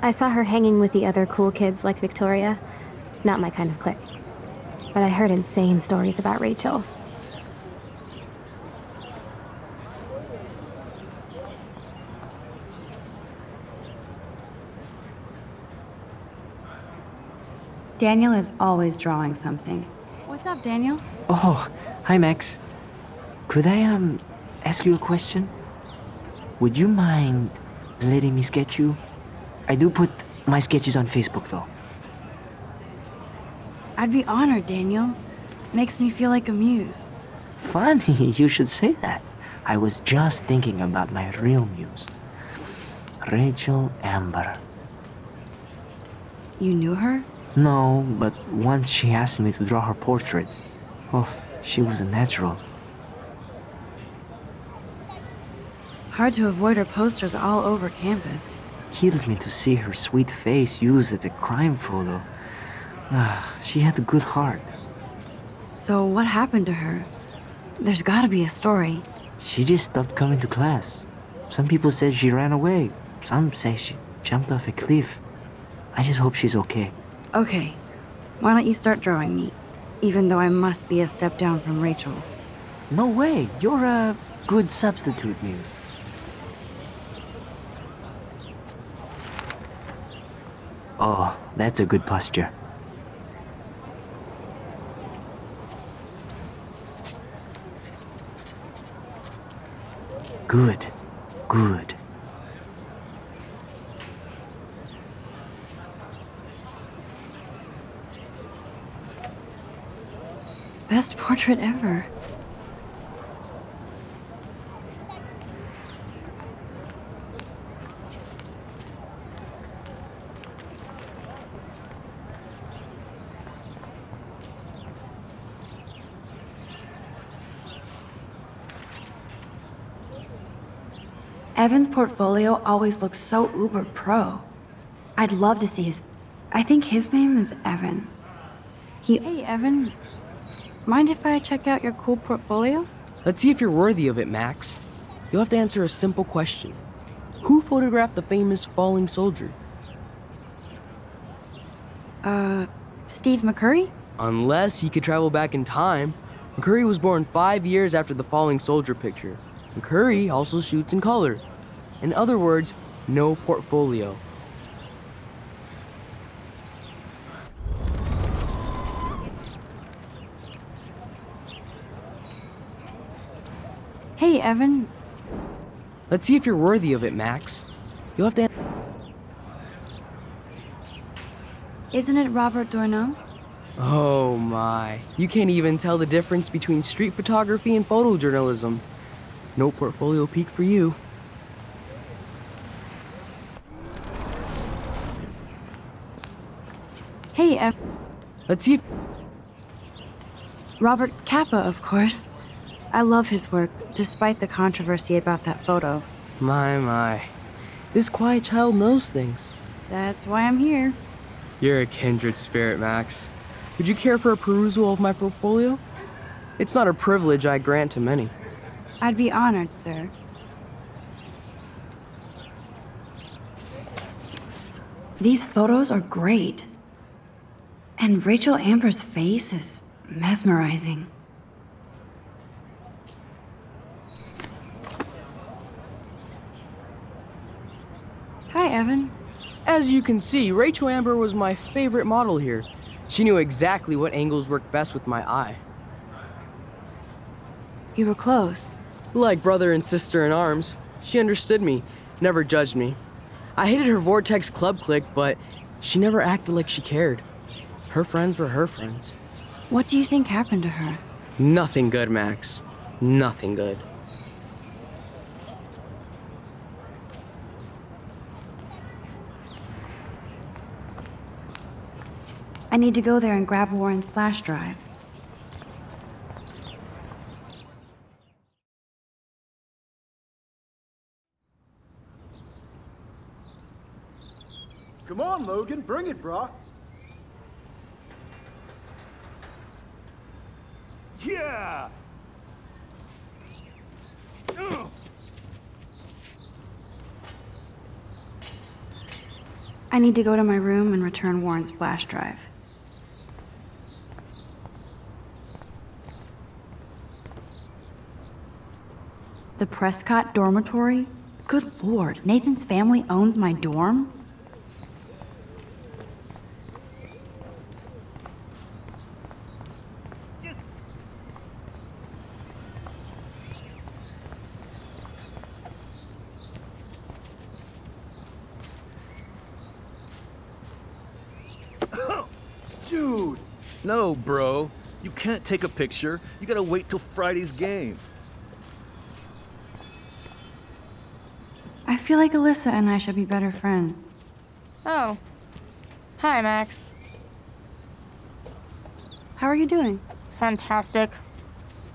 S6: I saw her hanging with the other cool kids like Victoria. Not my kind of clique. But I heard insane stories about Rachel.
S1: Daniel is always drawing something. What's up, Daniel?
S5: Oh, hi, Max. Could I, ask you a question? Would you mind letting me sketch you? I do put my sketches on Facebook, though.
S1: I'd be honored, Daniel. Makes me feel like a muse.
S5: Funny, you should say that. I was just thinking about my real muse. Rachel Amber.
S1: You knew her?
S5: No, but once she asked me to draw her portrait. Oh, she was a natural.
S1: Hard to avoid her posters all over campus.
S5: Kills me to see her sweet face used as a crime photo. She had a good heart.
S1: So what happened to her? There's gotta be a story.
S5: She just stopped coming to class. Some people said she ran away. Some say she jumped off a cliff. I just hope she's okay.
S1: Okay, why don't you start drawing me? Even though I must be a step down from Rachel.
S5: No way, you're a good substitute, muse. Oh, that's a good posture. Good, good.
S1: Best portrait ever. Evan's portfolio always looks so uber pro. I'd love to see his... I think his name is Evan. Hey, Evan. Mind if I check out your cool portfolio?
S12: Let's see if you're worthy of it, Max. You'll have to answer a simple question. Who photographed the famous falling soldier?
S1: Steve McCurry?
S12: Unless he could travel back in time. McCurry was born 5 years after the falling soldier picture. McCurry also shoots in color. In other words, no portfolio.
S1: Hey, Evan.
S12: Let's see if you're worthy of it, Max. You'll have to...
S1: Isn't it Robert Dourneau?
S12: Oh my. You can't even tell the difference between street photography and photojournalism. No portfolio peak for you.
S1: Hey, Evan.
S12: Let's see if...
S1: Robert Capa, of course. I love his work, despite the controversy about that photo.
S12: My. This quiet child knows things.
S1: That's why I'm here.
S12: You're a kindred spirit, Max. Would you care for a perusal of my portfolio? It's not a privilege I grant to many.
S1: I'd be honored, sir. These photos are great. And Rachel Amber's face is mesmerizing. Hi, Evan.
S12: As you can see, Rachel Amber was my favorite model here. She knew exactly what angles worked best with my eye.
S1: You were close.
S12: Like brother and sister in arms, she understood me, never judged me. I hated her Vortex Club clique, but she never acted like she cared. Her friends were her friends.
S1: What do you think happened to her?
S12: Nothing good, Max. Nothing good.
S1: I need to go there and grab Warren's flash drive.
S14: Come on, Logan, bring it, brah.
S8: Yeah! Ugh.
S1: I need to go to my room and return Warren's flash drive. The Prescott dormitory? Good lord, Nathan's family owns my dorm?
S14: Dude!
S11: No, bro. You can't take a picture. You gotta wait till Friday's game.
S1: I feel like Alyssa and I should be better friends.
S4: Oh. Hi, Max.
S1: How are you doing?
S4: Fantastic.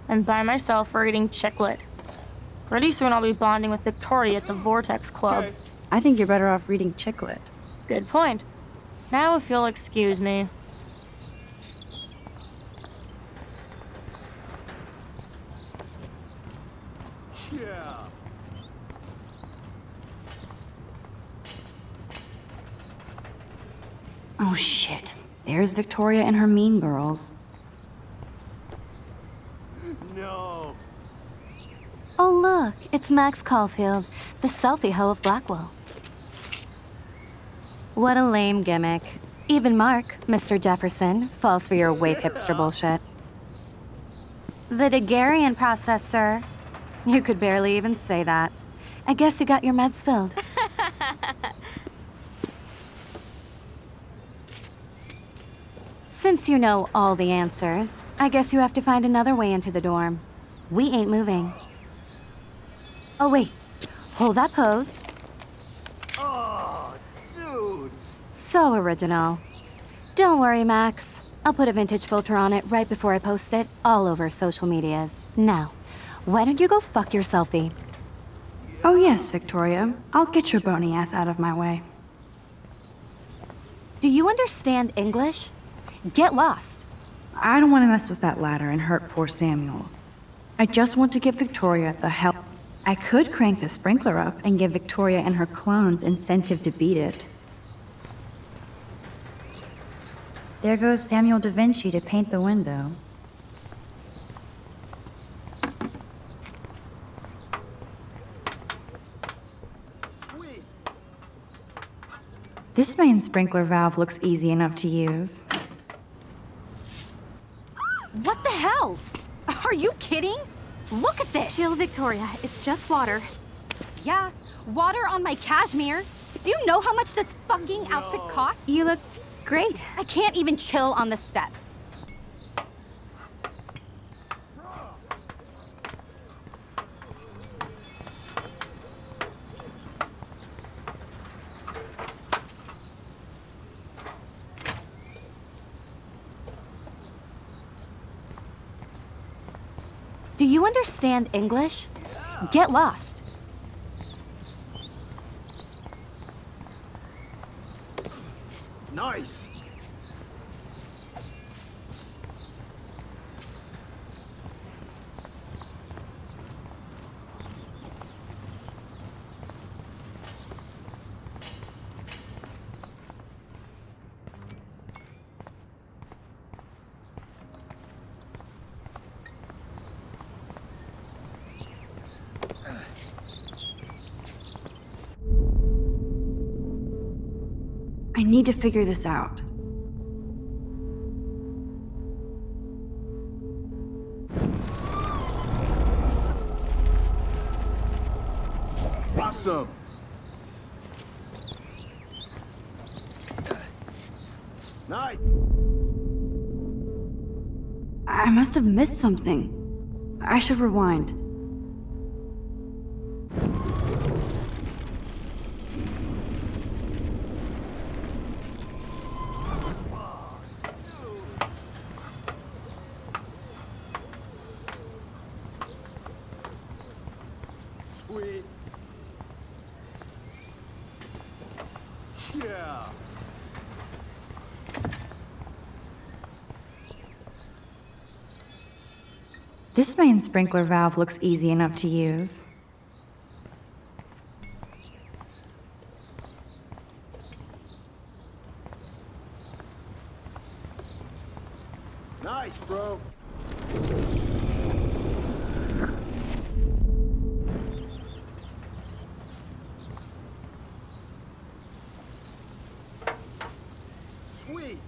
S4: I'm by myself reading Chicklet. Pretty soon I'll be bonding with Victoria at the Vortex Club.
S14: Okay.
S1: I think you're better off reading Chicklet.
S4: Good point. Now if you'll excuse me.
S14: Yeah.
S1: Oh shit. There's Victoria and her mean girls.
S14: No.
S3: Oh, look, it's Max Caulfield, the selfie hoe of Blackwell. What a lame gimmick. Even Mark, Mr. Jefferson, falls for your waif hipster bullshit. The Daguerrean process, sir. You could barely even say that. I guess you got your meds filled. Since you know all the answers, I guess you have to find another way into the dorm. We ain't moving. Oh, wait. Hold that pose.
S14: Oh, dude.
S3: So original. Don't worry, Max. I'll put a vintage filter on it right before I post it all over social medias. Now, why don't you go fuck your selfie?
S1: Oh yes, Victoria. I'll get your bony ass out of my way.
S3: Do you understand English? Get lost.
S1: I don't want to mess with that ladder and hurt poor Samuel. I just want to get Victoria the hell. I could crank the sprinkler up and give Victoria and her clones incentive to beat it. There goes Samuel da Vinci to paint the window.
S14: Sweet.
S1: This main sprinkler valve looks easy enough to use.
S3: What the hell? Are you kidding? Look at this.
S7: Chill, Victoria. It's just water.
S3: Yeah, water on my cashmere. Do you know how much this fucking outfit costs?
S7: You look great.
S3: I can't even chill on the steps. Do you understand English? Get lost.
S2: Nice!
S10: I need to figure this out.
S2: Awesome! Nice!
S10: I must have missed something. I should rewind.
S14: Sweet. Yeah.
S10: This main sprinkler valve looks easy enough to use.
S14: Nice, bro. Sweet.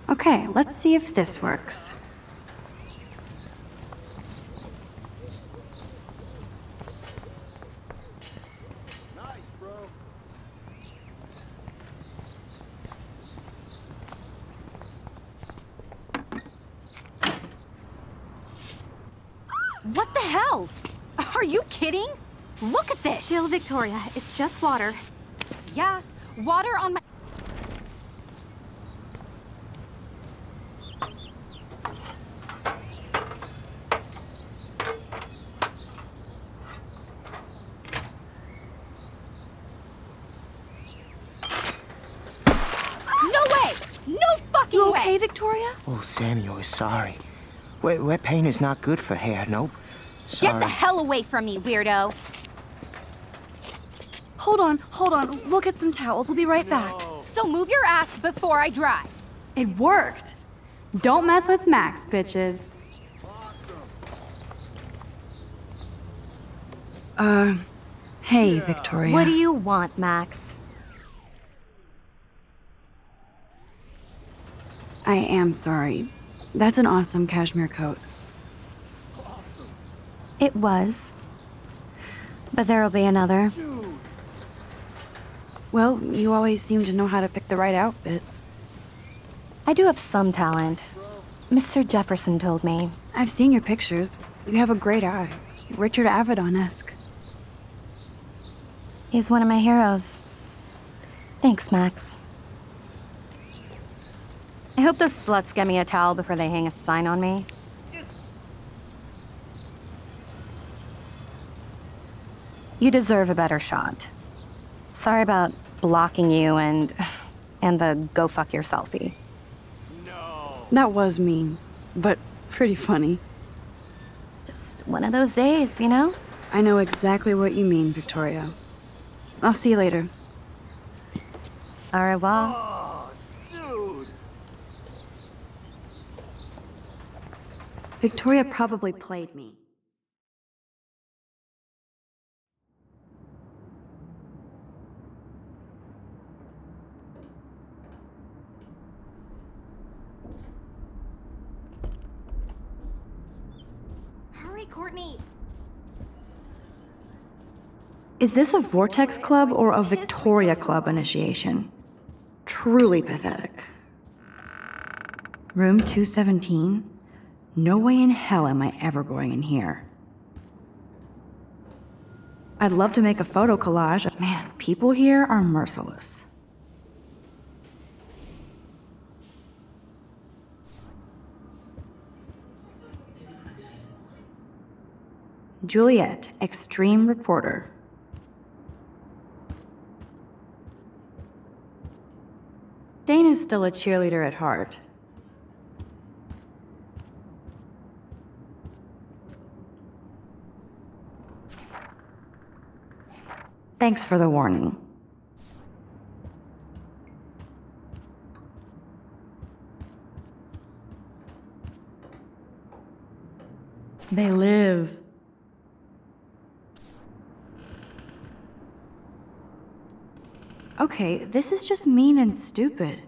S10: Okay, let's see if this works.
S14: Nice, bro.
S7: What the hell? Are you kidding? Look at this.
S1: Chill, Victoria. It's just water.
S7: Yeah, water on my... No way! No fucking
S10: You
S7: way!
S10: okay, Victoria?
S15: Oh, Samuel is sorry. Wet paint is not good for hair, nope. Sorry.
S7: Get the hell away from me, weirdo!
S10: Hold on. We'll get some towels. We'll be right back.
S7: So move your ass before I drive.
S10: It worked. Don't mess with Max, bitches. Hey, Victoria.
S7: What do you want, Max?
S10: I am sorry. That's an awesome cashmere coat.
S3: It was. But there'll be another.
S10: Well, you always seem to know how to pick the right outfits.
S3: I do have some talent. Mr. Jefferson told me.
S10: I've seen your pictures. You have a great eye. Richard Avedon-esque.
S3: He's one of my heroes. Thanks, Max. I hope those sluts get me a towel before they hang a sign on me. You deserve a better shot. Sorry about blocking you and the go fuck your selfie.
S10: That was mean, but pretty funny.
S3: Just one of those days, you know?
S10: I know exactly what you mean, Victoria. I'll see you later.
S3: Au revoir.
S14: Oh, dude.
S10: Victoria probably played me.
S7: Hurry, Courtney.
S10: Is this a Vortex Club or a Victoria Club initiation? Truly pathetic. Room 217? No way in hell am I ever going in here. I'd love to make a photo collage. Man, people here are merciless. Juliet, extreme reporter. Megan is still a cheerleader at heart. Thanks for the warning. They live. Okay, this is just mean and stupid.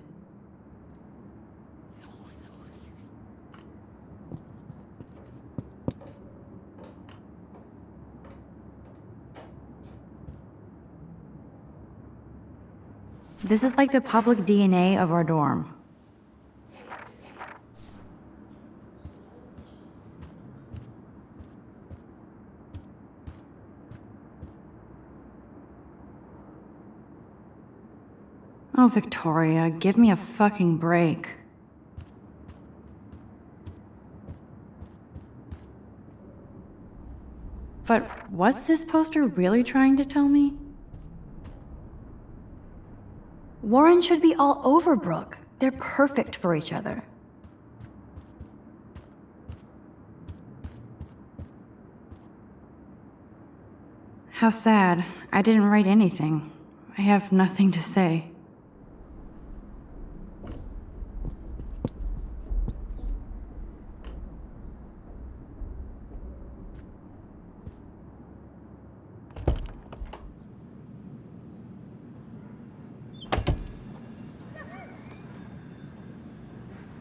S10: This is like the public DNA of our dorm. Oh, Victoria, give me a fucking break. But what's this poster really trying to tell me? Warren should be all over Brooke. They're perfect for each other. How sad. I didn't write anything. I have nothing to say.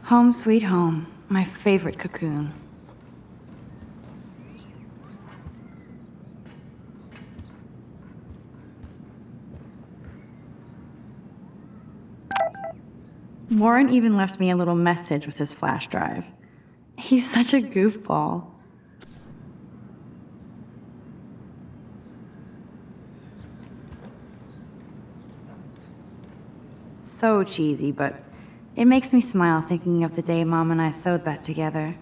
S10: Home sweet home, my favorite cocoon. Warren even left me a little message with his flash drive. He's such a goofball. So cheesy, but it makes me smile thinking of the day Mom and I sewed that together.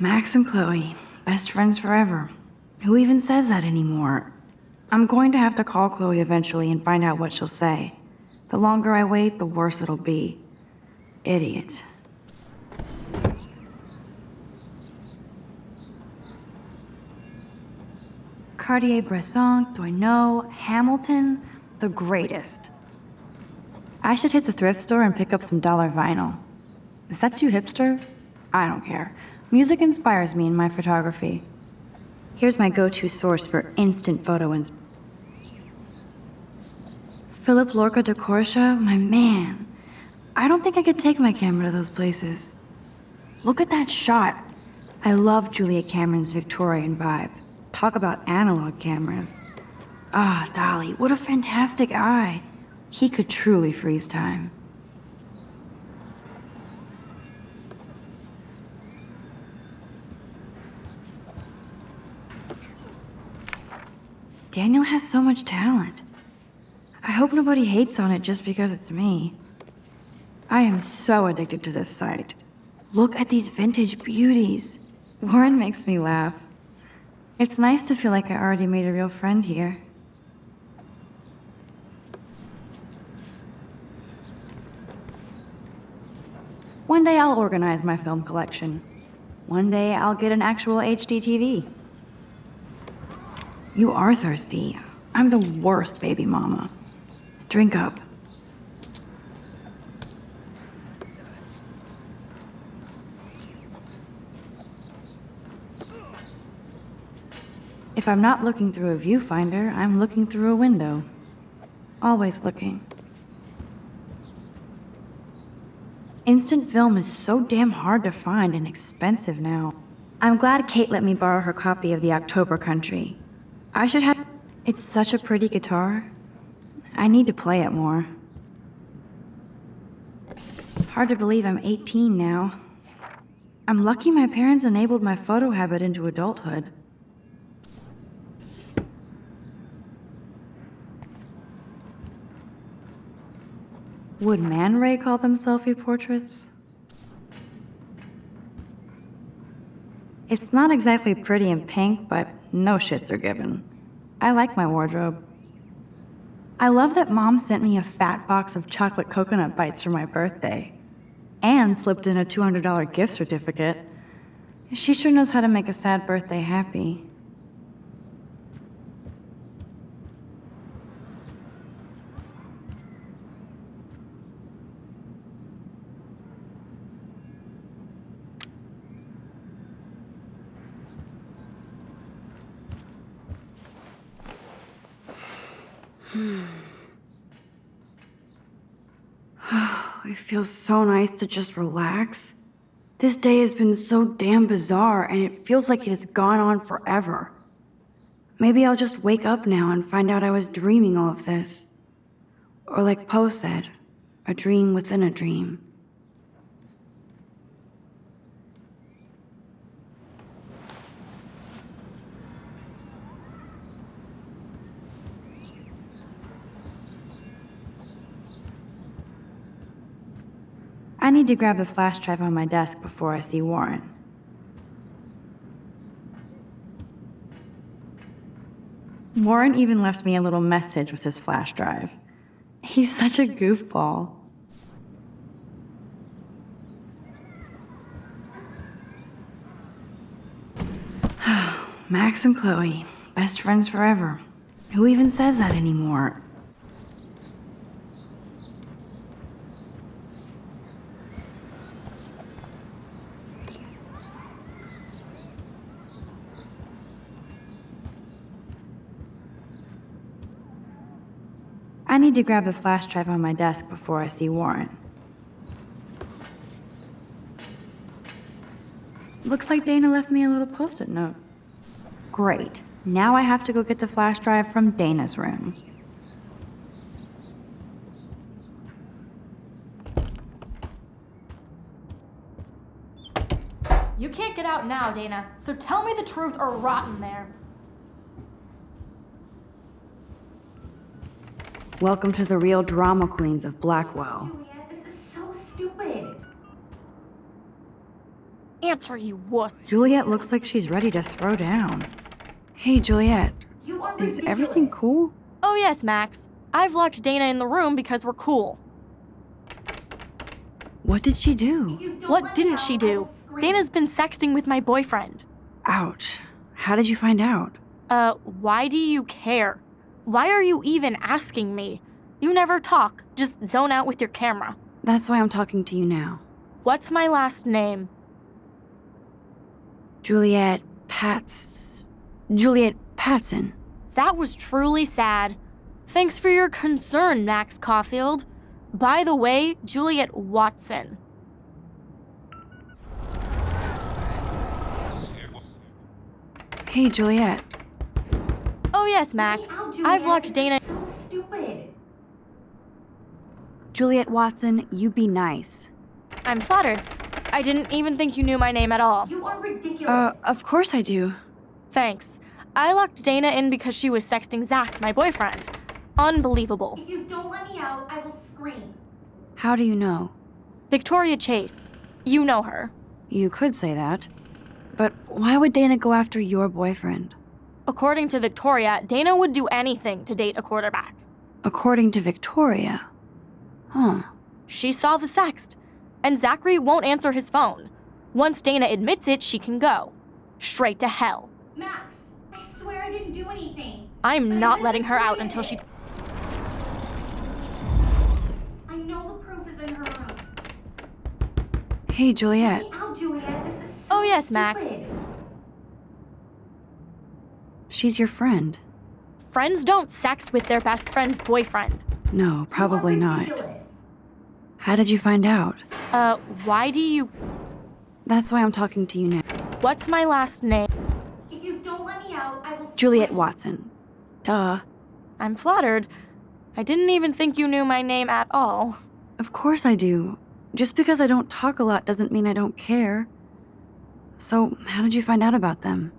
S10: Max and Chloe, best friends forever. Who even says that anymore? I'm going to have to call Chloe eventually and find out what she'll say. The longer I wait, the worse it'll be. Idiot. Cartier-Bresson, Doisneau, Hamilton, the greatest. I should hit the thrift store and pick up some dollar vinyl. Is that too hipster? I don't care. Music inspires me in my photography. Here's my go-to source for instant photo Philip Lorca de Corsia, my man. I don't think I could take my camera to those places. Look at that shot. I love Julia Cameron's Victorian vibe. Talk about analog cameras. Ah, Dolly, what a fantastic eye. He could truly freeze time. Daniel has so much talent. I hope nobody hates on it just because it's me. I am so addicted to this site. Look at these vintage beauties. Warren makes me laugh. It's nice to feel like I already made a real friend here. One day I'll organize my film collection. One day I'll get an actual HD TV. You are thirsty. I'm the worst baby mama. Drink up. If I'm not looking through a viewfinder, I'm looking through a window. Always looking. Instant film is so damn hard to find and expensive now. I'm glad Kate let me borrow her copy of The October Country. I should have... It's such a pretty guitar. I need to play it more. Hard to believe I'm 18 now. I'm lucky my parents enabled my photo habit into adulthood. Would Man Ray call them selfie portraits? It's not exactly pretty and pink, but no shits are given. I like my wardrobe. I love that Mom sent me a fat box of chocolate coconut bites for my birthday, and slipped in a $200 gift certificate. She sure knows how to make a sad birthday happy. It feels so nice to just relax. This day has been so damn bizarre, and it feels like it has gone on forever. Maybe I'll just wake up now and find out I was dreaming all of this. Or like Poe said, a dream within a dream. I need to grab the flash drive on my desk before I see Warren. Warren even left me a little message with his flash drive. He's such a goofball. Max and Chloe, best friends forever. Who even says that anymore? I need to grab the flash drive on my desk before I see Warren. Looks like Dana left me a little post-it note. Great. Now I have to go get the flash drive from Dana's room.
S4: You can't get out now, Dana, so tell me the truth or rot in there.
S10: Welcome to the real drama queens of Blackwell.
S7: Juliet, this is so stupid.
S4: Answer, you wuss.
S10: Juliet looks like she's ready to throw down. Hey, Juliet.
S7: You are
S10: Is
S7: ridiculous.
S10: everything cool?
S4: Oh yes, Max. I've locked Dana in the room because we're cool.
S10: What did she do?
S4: What didn't she do? Dana's been sexting with my boyfriend.
S10: Ouch. How did you find out?
S4: Why do you care? Why are you even asking me? You never talk, just zone out with your camera.
S10: That's why I'm talking to you now.
S4: What's my last name?
S10: Juliet Patson.
S4: That was truly sad. Thanks for your concern, Max Caulfield. By the way, Juliet Watson.
S10: Hey, Juliet.
S4: Oh yes, Max. I've locked Dana.
S7: So stupid.
S10: Juliet Watson, you be nice.
S4: I'm flattered. I didn't even think you knew my name at all.
S7: You are ridiculous.
S10: Of course I do.
S4: Thanks. I locked Dana in because she was sexting Zach, my boyfriend. Unbelievable.
S7: If you don't let me out, I will scream.
S10: How do you know?
S4: Victoria Chase. You know her.
S10: You could say that. But why would Dana go after your boyfriend?
S4: According to Victoria, Dana would do anything to date a quarterback.
S10: According to Victoria? Huh.
S4: She saw the sext, and Zachary won't answer his phone. Once Dana admits it, she can go. Straight to hell.
S7: Max, I swear I didn't do anything.
S4: I'm not letting her out until she...
S7: I know the proof is in her room.
S10: Hey, Juliet.
S7: Let me out, Juliet. This is so
S4: Oh yes, Max.
S7: stupid.
S10: She's your friend.
S4: Friends don't sext with their best friend's boyfriend.
S10: No, probably
S7: You are
S10: not.
S7: ridiculous.
S10: How did you find out?
S4: Why do you...
S10: That's why I'm talking to you now.
S4: What's my last name?
S7: If you don't let me out, I will
S10: Juliet
S7: scream.
S10: Watson. Duh.
S4: I'm flattered. I didn't even think you knew my name at all.
S10: Of course I do. Just because I don't talk a lot doesn't mean I don't care.
S1: So, how did you find out about them?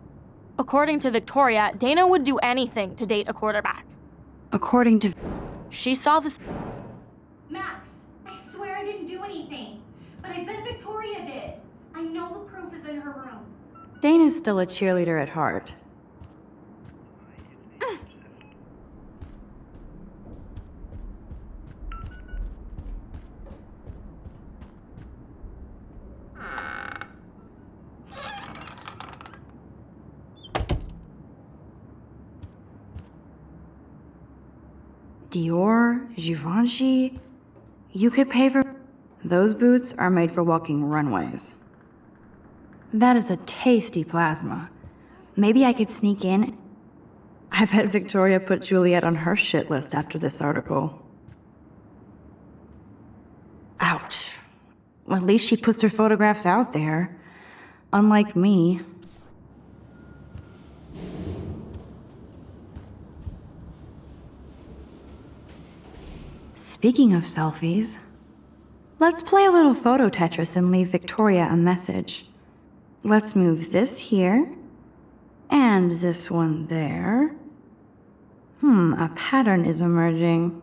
S4: According to Victoria, Dana would do anything to date a quarterback.
S1: According to...
S4: She saw this...
S7: Max, I swear I didn't do anything. But I bet Victoria did. I know the proof is in her room.
S1: Dana's still a cheerleader at heart. Dior, Givenchy. You could pay for... Those boots are made for walking runways. That is a tasty plasma. Maybe I could sneak in. I bet Victoria put Juliet on her shit list after this article. Ouch. Well, at least she puts her photographs out there. Unlike me. Speaking of selfies, let's play a little photo Tetris and leave Victoria a message. Let's move this here, and this one there. A pattern is emerging.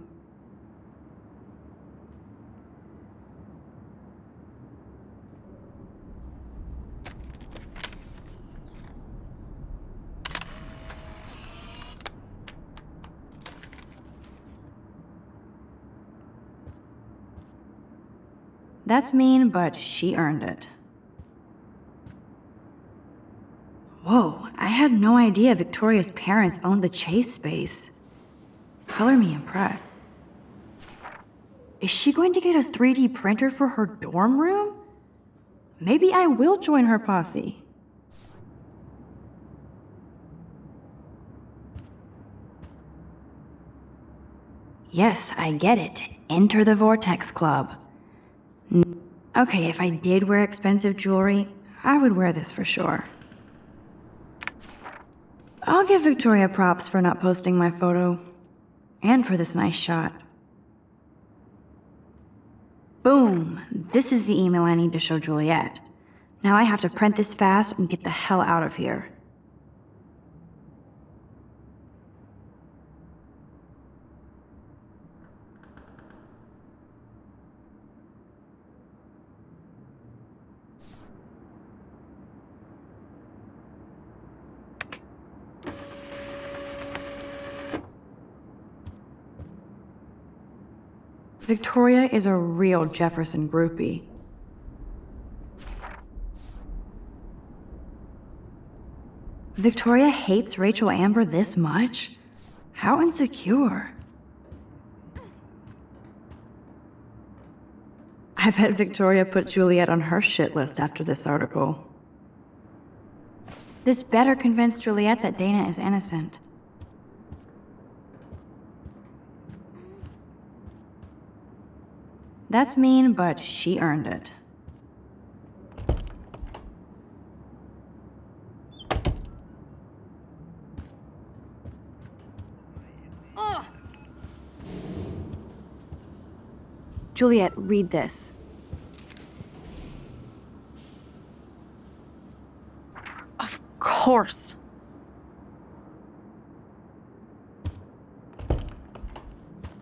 S1: That's mean, but she earned it. Whoa, I had no idea Victoria's parents owned the Chase space. Color me impressed. Is she going to get a 3D printer for her dorm room? Maybe I will join her posse. Yes, I get it. Enter the Vortex Club. Okay, if I did wear expensive jewelry, I would wear this for sure. I'll give Victoria props for not posting my photo. And for this nice shot. Boom! This is the email I need to show Juliet. Now I have to print this fast and get the hell out of here. Victoria is a real Jefferson groupie. Victoria hates Rachel Amber this much? How insecure. I bet Victoria put Juliet on her shit list after this article. This better convince Juliet that Dana is innocent. That's mean, but she earned it.
S4: Ugh.
S1: Juliet, read this.
S4: Of course.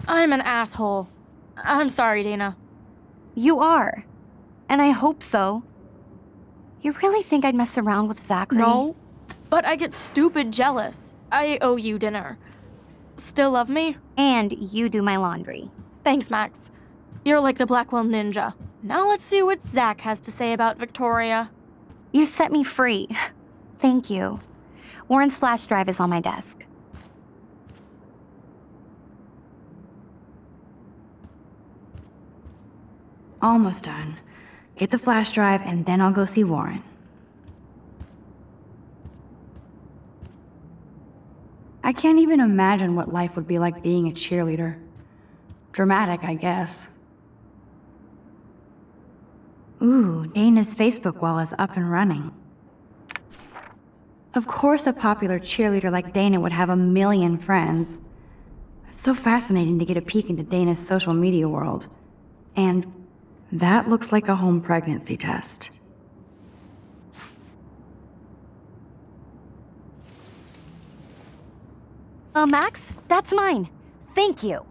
S4: I'm an asshole. I'm sorry, Dana.
S3: You are. And I hope so. You really think I'd mess around with Zachary?
S4: No, but I get stupid jealous. I owe you dinner. Still love me?
S3: And you do my laundry.
S4: Thanks, Max. You're like the Blackwell Ninja. Now let's see what Zach has to say about Victoria.
S3: You set me free. Thank you. Warren's flash drive is on my desk.
S1: Almost done. Get the flash drive and then I'll go see Warren. I can't even imagine what life would be like being a cheerleader. Dramatic, I guess. Ooh, Dana's Facebook wall is up and running. Of course a popular cheerleader like Dana would have a million friends. It's so fascinating to get a peek into Dana's social media world. And that looks like a home pregnancy test.
S3: Max, that's mine. Thank you.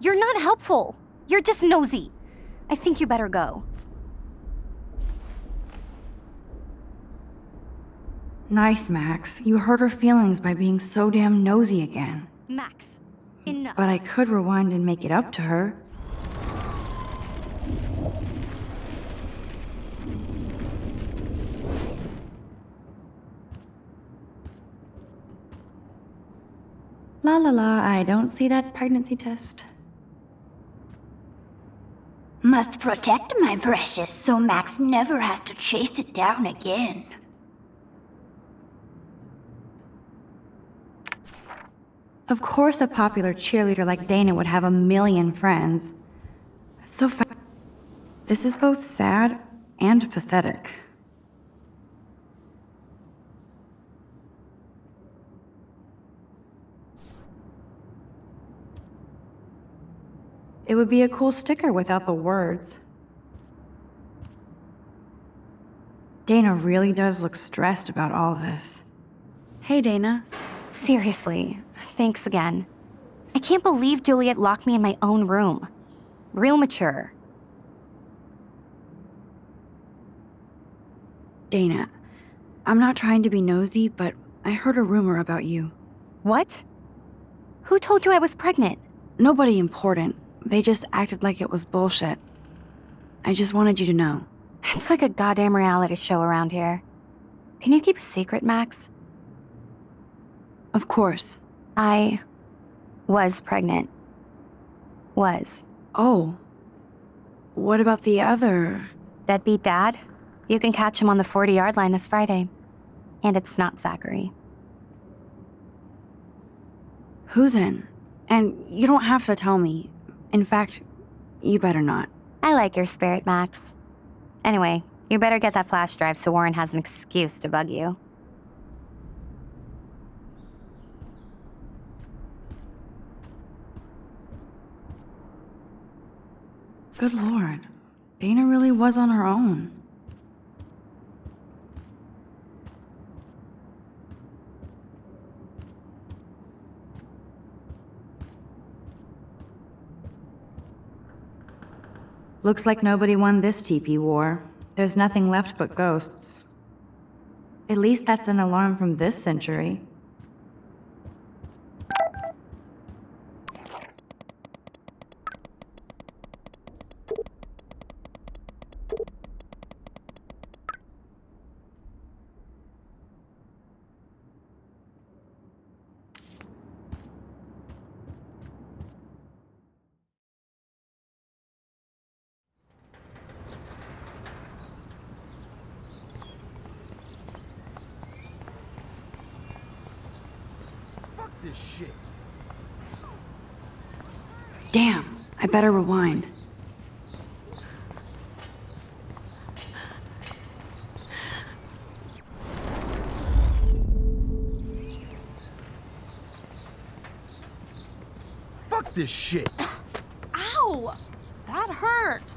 S3: You're not helpful. You're just nosy. I think you better go.
S10: Nice, Max. You hurt her feelings by being so damn nosy again.
S3: Max, enough.
S10: But I could rewind and make it up to her. La la la, I don't see that pregnancy test.
S16: Must protect my precious so Max never has to chase it down again.
S10: Of course a popular cheerleader like Dana would have a million friends. So this is both sad and pathetic. It would be a cool sticker without the words. Dana really does look stressed about all this. Hey, Dana.
S3: Seriously, thanks again. I can't believe Juliet locked me in my own room. Real mature.
S10: Dana, I'm not trying to be nosy, but I heard a rumor about you.
S3: What? Who told you I was pregnant?
S10: Nobody important. They just acted like it was bullshit. I just wanted you to know.
S3: It's like a goddamn reality show around here. Can you keep a secret, Max?
S10: Of course.
S3: I was pregnant. Was.
S10: Oh. What about the other?
S3: Deadbeat dad? You can catch him on the 40-yard line this Friday. And it's not Zachary.
S10: Who then? And you don't have to tell me. In fact, you better not.
S3: I like your spirit, Max. Anyway, you better get that flash drive so Warren has an excuse to bug you.
S10: Good Lord. Dana really was on her own. Looks like nobody won this TP war. There's nothing left but ghosts. At least that's an alarm from this century.
S14: This shit.
S10: Damn, I better rewind.
S14: Fuck this shit.
S4: Ow! That hurt.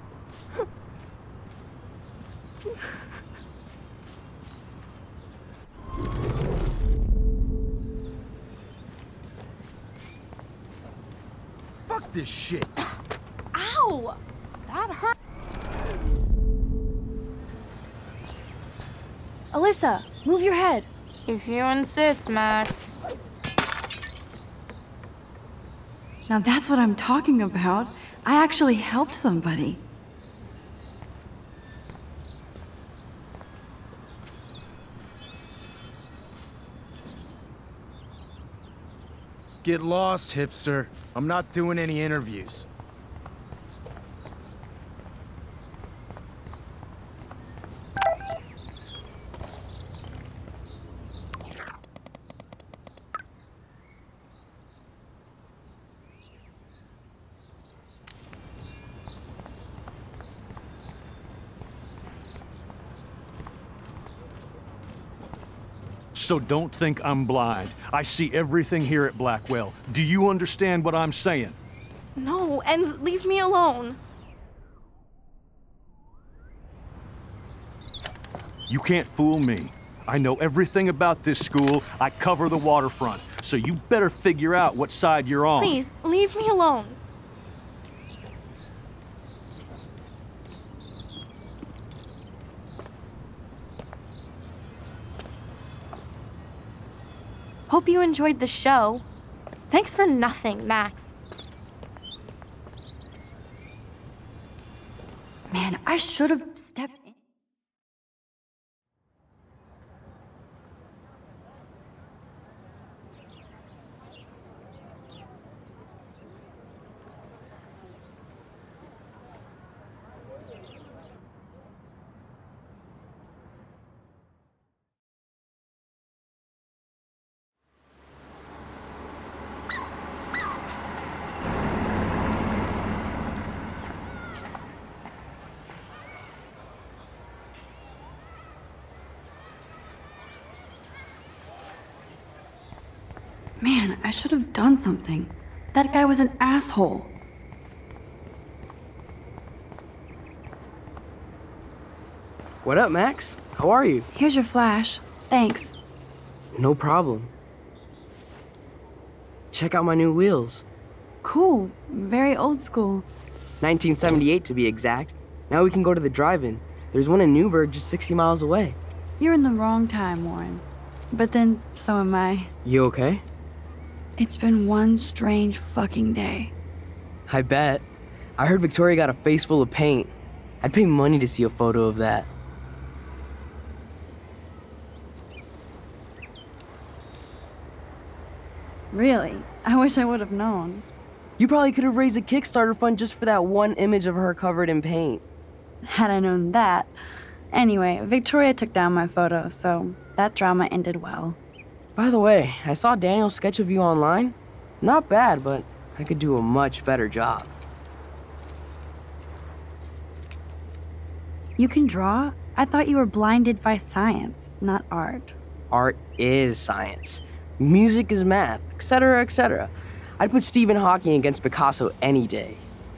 S14: Fuck this shit.
S4: Ow! That hurt.
S1: Alyssa, move your head.
S4: If you insist, Max.
S10: Now that's what I'm talking about. I actually helped somebody.
S2: Get lost, hipster. I'm not doing any interviews.
S8: So don't think I'm blind. I see everything here at Blackwell. Do you understand what I'm saying?
S4: No, and leave me alone.
S8: You can't fool me. I know everything about this school. I cover the waterfront. So you better figure out what side you're on.
S4: Please, leave me alone. Hope you enjoyed the show. Thanks for nothing, Max.
S10: Man, I should have stepped in. Man, I should have done something. That guy was an asshole.
S12: What up, Max? How are you?
S10: Here's your flash. Thanks.
S12: No problem. Check out my new wheels.
S10: Cool. Very old school.
S12: 1978 to be exact. Now we can go to the drive-in. There's one in Newburgh just 60 miles away.
S10: You're in the wrong time, Warren. But then, so am I.
S12: You okay?
S10: It's been one strange fucking day.
S12: I bet. I heard Victoria got a face full of paint. I'd pay money to see a photo of that.
S10: Really? I wish I would have known.
S12: You probably could have raised a Kickstarter fund just for that one image of her covered in paint.
S10: Had I known that. Anyway, Victoria took down my photo, so that drama ended well.
S12: By the way, I saw Daniel's sketch of you online. Not bad, but I could do a much better job.
S10: You can draw? I thought you were blinded by science, not art.
S12: Art is science. Music is math, etc., etc. I'd put Stephen Hawking against Picasso any day.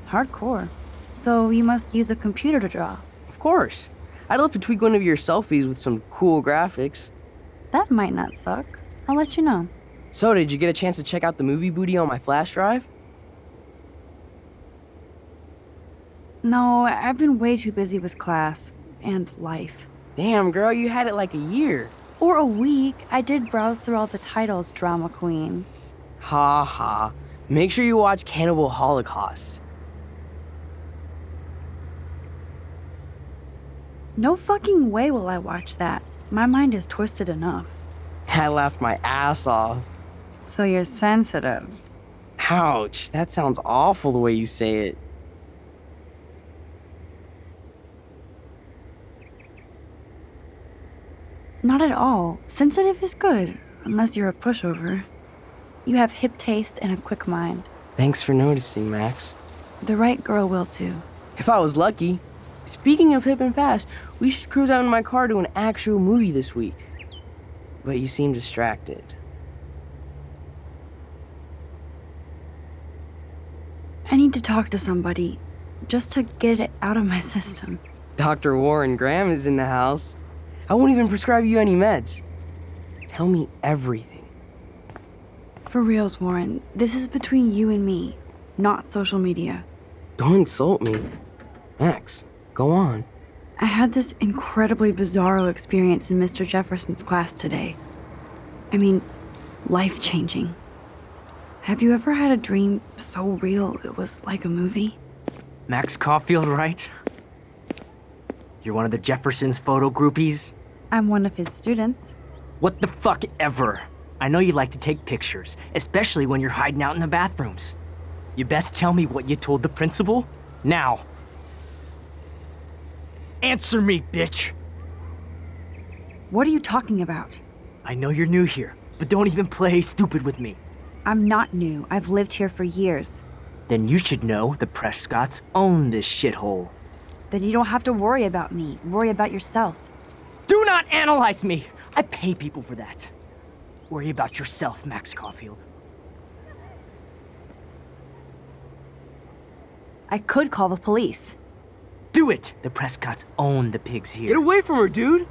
S10: Hardcore. So you must use a computer to draw.
S12: Of course. I'd love to tweak one of your selfies with some cool graphics.
S10: That might not suck. I'll let you know.
S12: So, did you get a chance to check out the movie booty on my flash drive?
S10: No, I've been way too busy with class and life.
S12: Damn, girl, you had it like a year.
S10: Or a week. I did browse through all the titles, drama queen.
S12: Ha ha. Make sure you watch Cannibal Holocaust.
S10: No fucking way will I watch that. My mind is twisted enough.
S12: I laughed my ass off.
S10: So you're sensitive.
S12: Ouch, that sounds awful the way you say it.
S10: Not at all. Sensitive is good, unless you're a pushover. You have hip taste and a quick mind.
S12: Thanks for noticing, Max.
S10: The right girl will too.
S12: If I was lucky. Speaking of hip and fast, we should cruise out in my car to an actual movie this week. But you seem distracted.
S10: I need to talk to somebody, just to get it out of my system.
S12: Dr. Warren Graham is in the house. I won't even prescribe you any meds. Tell me everything.
S10: For reals, Warren, this is between you and me, not social media.
S12: Don't insult me. Max, go on.
S10: I had this incredibly bizarro experience in Mr. Jefferson's class today. I mean, life-changing. Have you ever had a dream so real it was like a movie?
S5: Max Caulfield, right? You're one of the Jefferson's photo groupies?
S10: I'm one of his students.
S5: What the fuck ever? I know you like to take pictures, especially when you're hiding out in the bathrooms. You best tell me what you told the principal, now. Answer me, bitch!
S10: What are you talking about?
S5: I know you're new here, but don't even play stupid with me.
S10: I'm not new. I've lived here for years.
S5: Then you should know the Prescotts own this shithole.
S10: Then you don't have to worry about me. Worry about yourself.
S5: Do not analyze me! I pay people for that. Worry about yourself, Max Caulfield.
S10: I could call the police.
S5: Do it! The Prescotts own the pigs here.
S12: Get away from her, dude!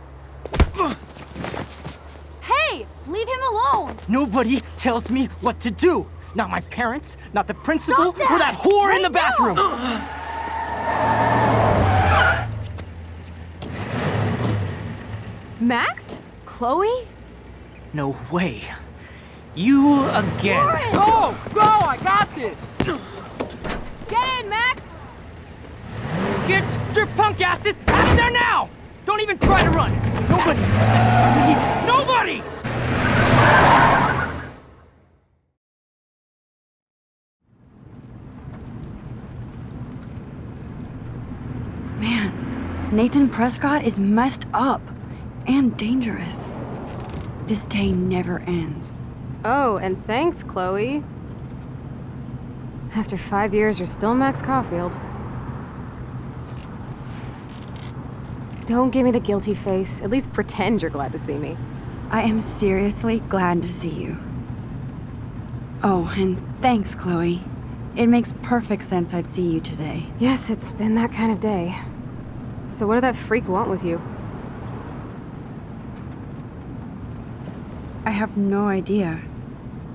S3: Hey, leave him alone!
S5: Nobody tells me what to do. Not my parents, not the principal,
S3: Stop that!
S5: or that whore in the
S3: Right
S5: bathroom.
S6: Max? Chloe?
S5: No way. You again.
S3: Lauren!
S12: Go! Go! I got this!
S6: Get in, Max!
S5: Get your punk asses out of there now! Don't even try to run. Nobody. Nobody!
S10: Man, Nathan Prescott is messed up and dangerous. This day never ends.
S6: Oh, and thanks, Chloe. After 5 years, you're still Max Caulfield. Don't give me the guilty face. At least pretend you're glad to see me.
S10: I am seriously glad to see you. Oh, and thanks, Chloe. It makes perfect sense I'd see you today.
S6: Yes, it's been that kind of day. So what did that freak want with you?
S10: I have no idea.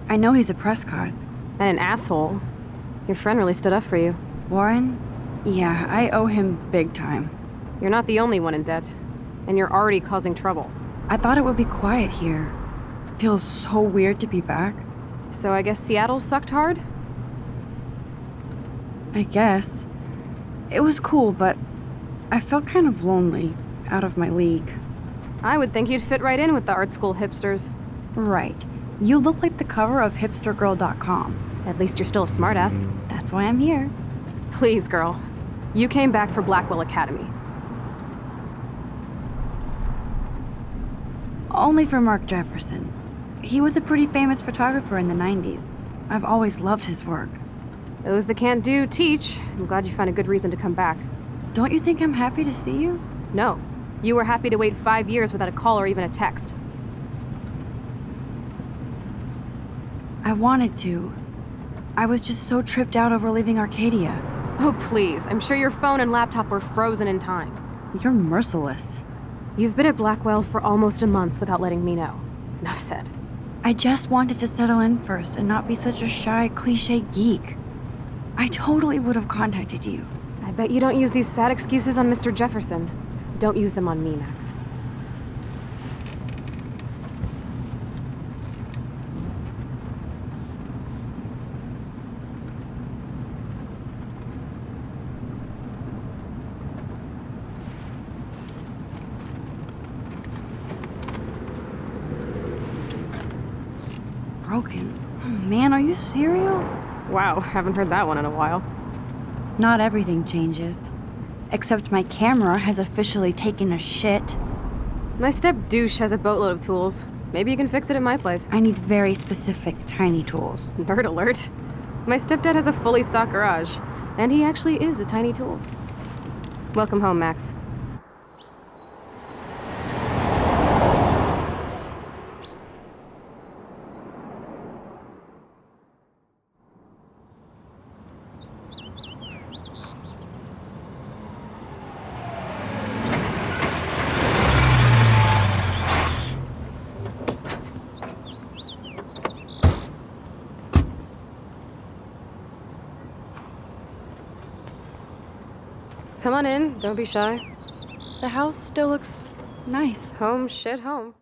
S10: I know he's a Prescott.
S6: And an asshole. Your friend really stood up for you.
S10: Warren? Yeah, I owe him big time.
S6: You're not the only one in debt. And you're already causing trouble.
S10: I thought it would be quiet here. Feels so weird to be back.
S6: So I guess Seattle sucked hard?
S10: I guess. It was cool, but I felt kind of lonely, out of my league.
S6: I would think you'd fit right in with the art school hipsters.
S10: Right. You look like the cover of hipstergirl.com.
S6: At least you're still a smartass.
S10: That's why I'm here.
S6: Please, girl. You came back for Blackwell Academy.
S10: Only for Mark Jefferson. He was a pretty famous photographer in the 90s. I've always loved his work.
S6: Those that can't do, teach. I'm glad you found a good reason to come back.
S10: Don't you think I'm happy to see you?
S6: No. You were happy to wait 5 years without a call or even a text.
S10: I wanted to. I was just so tripped out over leaving Arcadia.
S6: Oh, please. I'm sure your phone and laptop were frozen in time.
S10: You're merciless.
S6: You've been at Blackwell for almost a month without letting me know. Enough said.
S10: I just wanted to settle in first and not be such a shy, cliche geek. I totally would have contacted you.
S6: I bet you don't use these sad excuses on Mr. Jefferson. Don't use them on me, Max.
S10: Broken. Oh, man, are you serial?
S6: Wow, haven't heard that one in a while.
S10: Not everything changes. Except my camera has officially taken a shit.
S6: My step-douche has a boatload of tools. Maybe you can fix it at my place.
S10: I need very specific, tiny tools.
S6: Nerd alert. My stepdad has a fully stocked garage, and he actually is a tiny tool. Welcome home, Max. Come on in, don't be shy.
S10: The house still looks nice.
S6: Home shit home.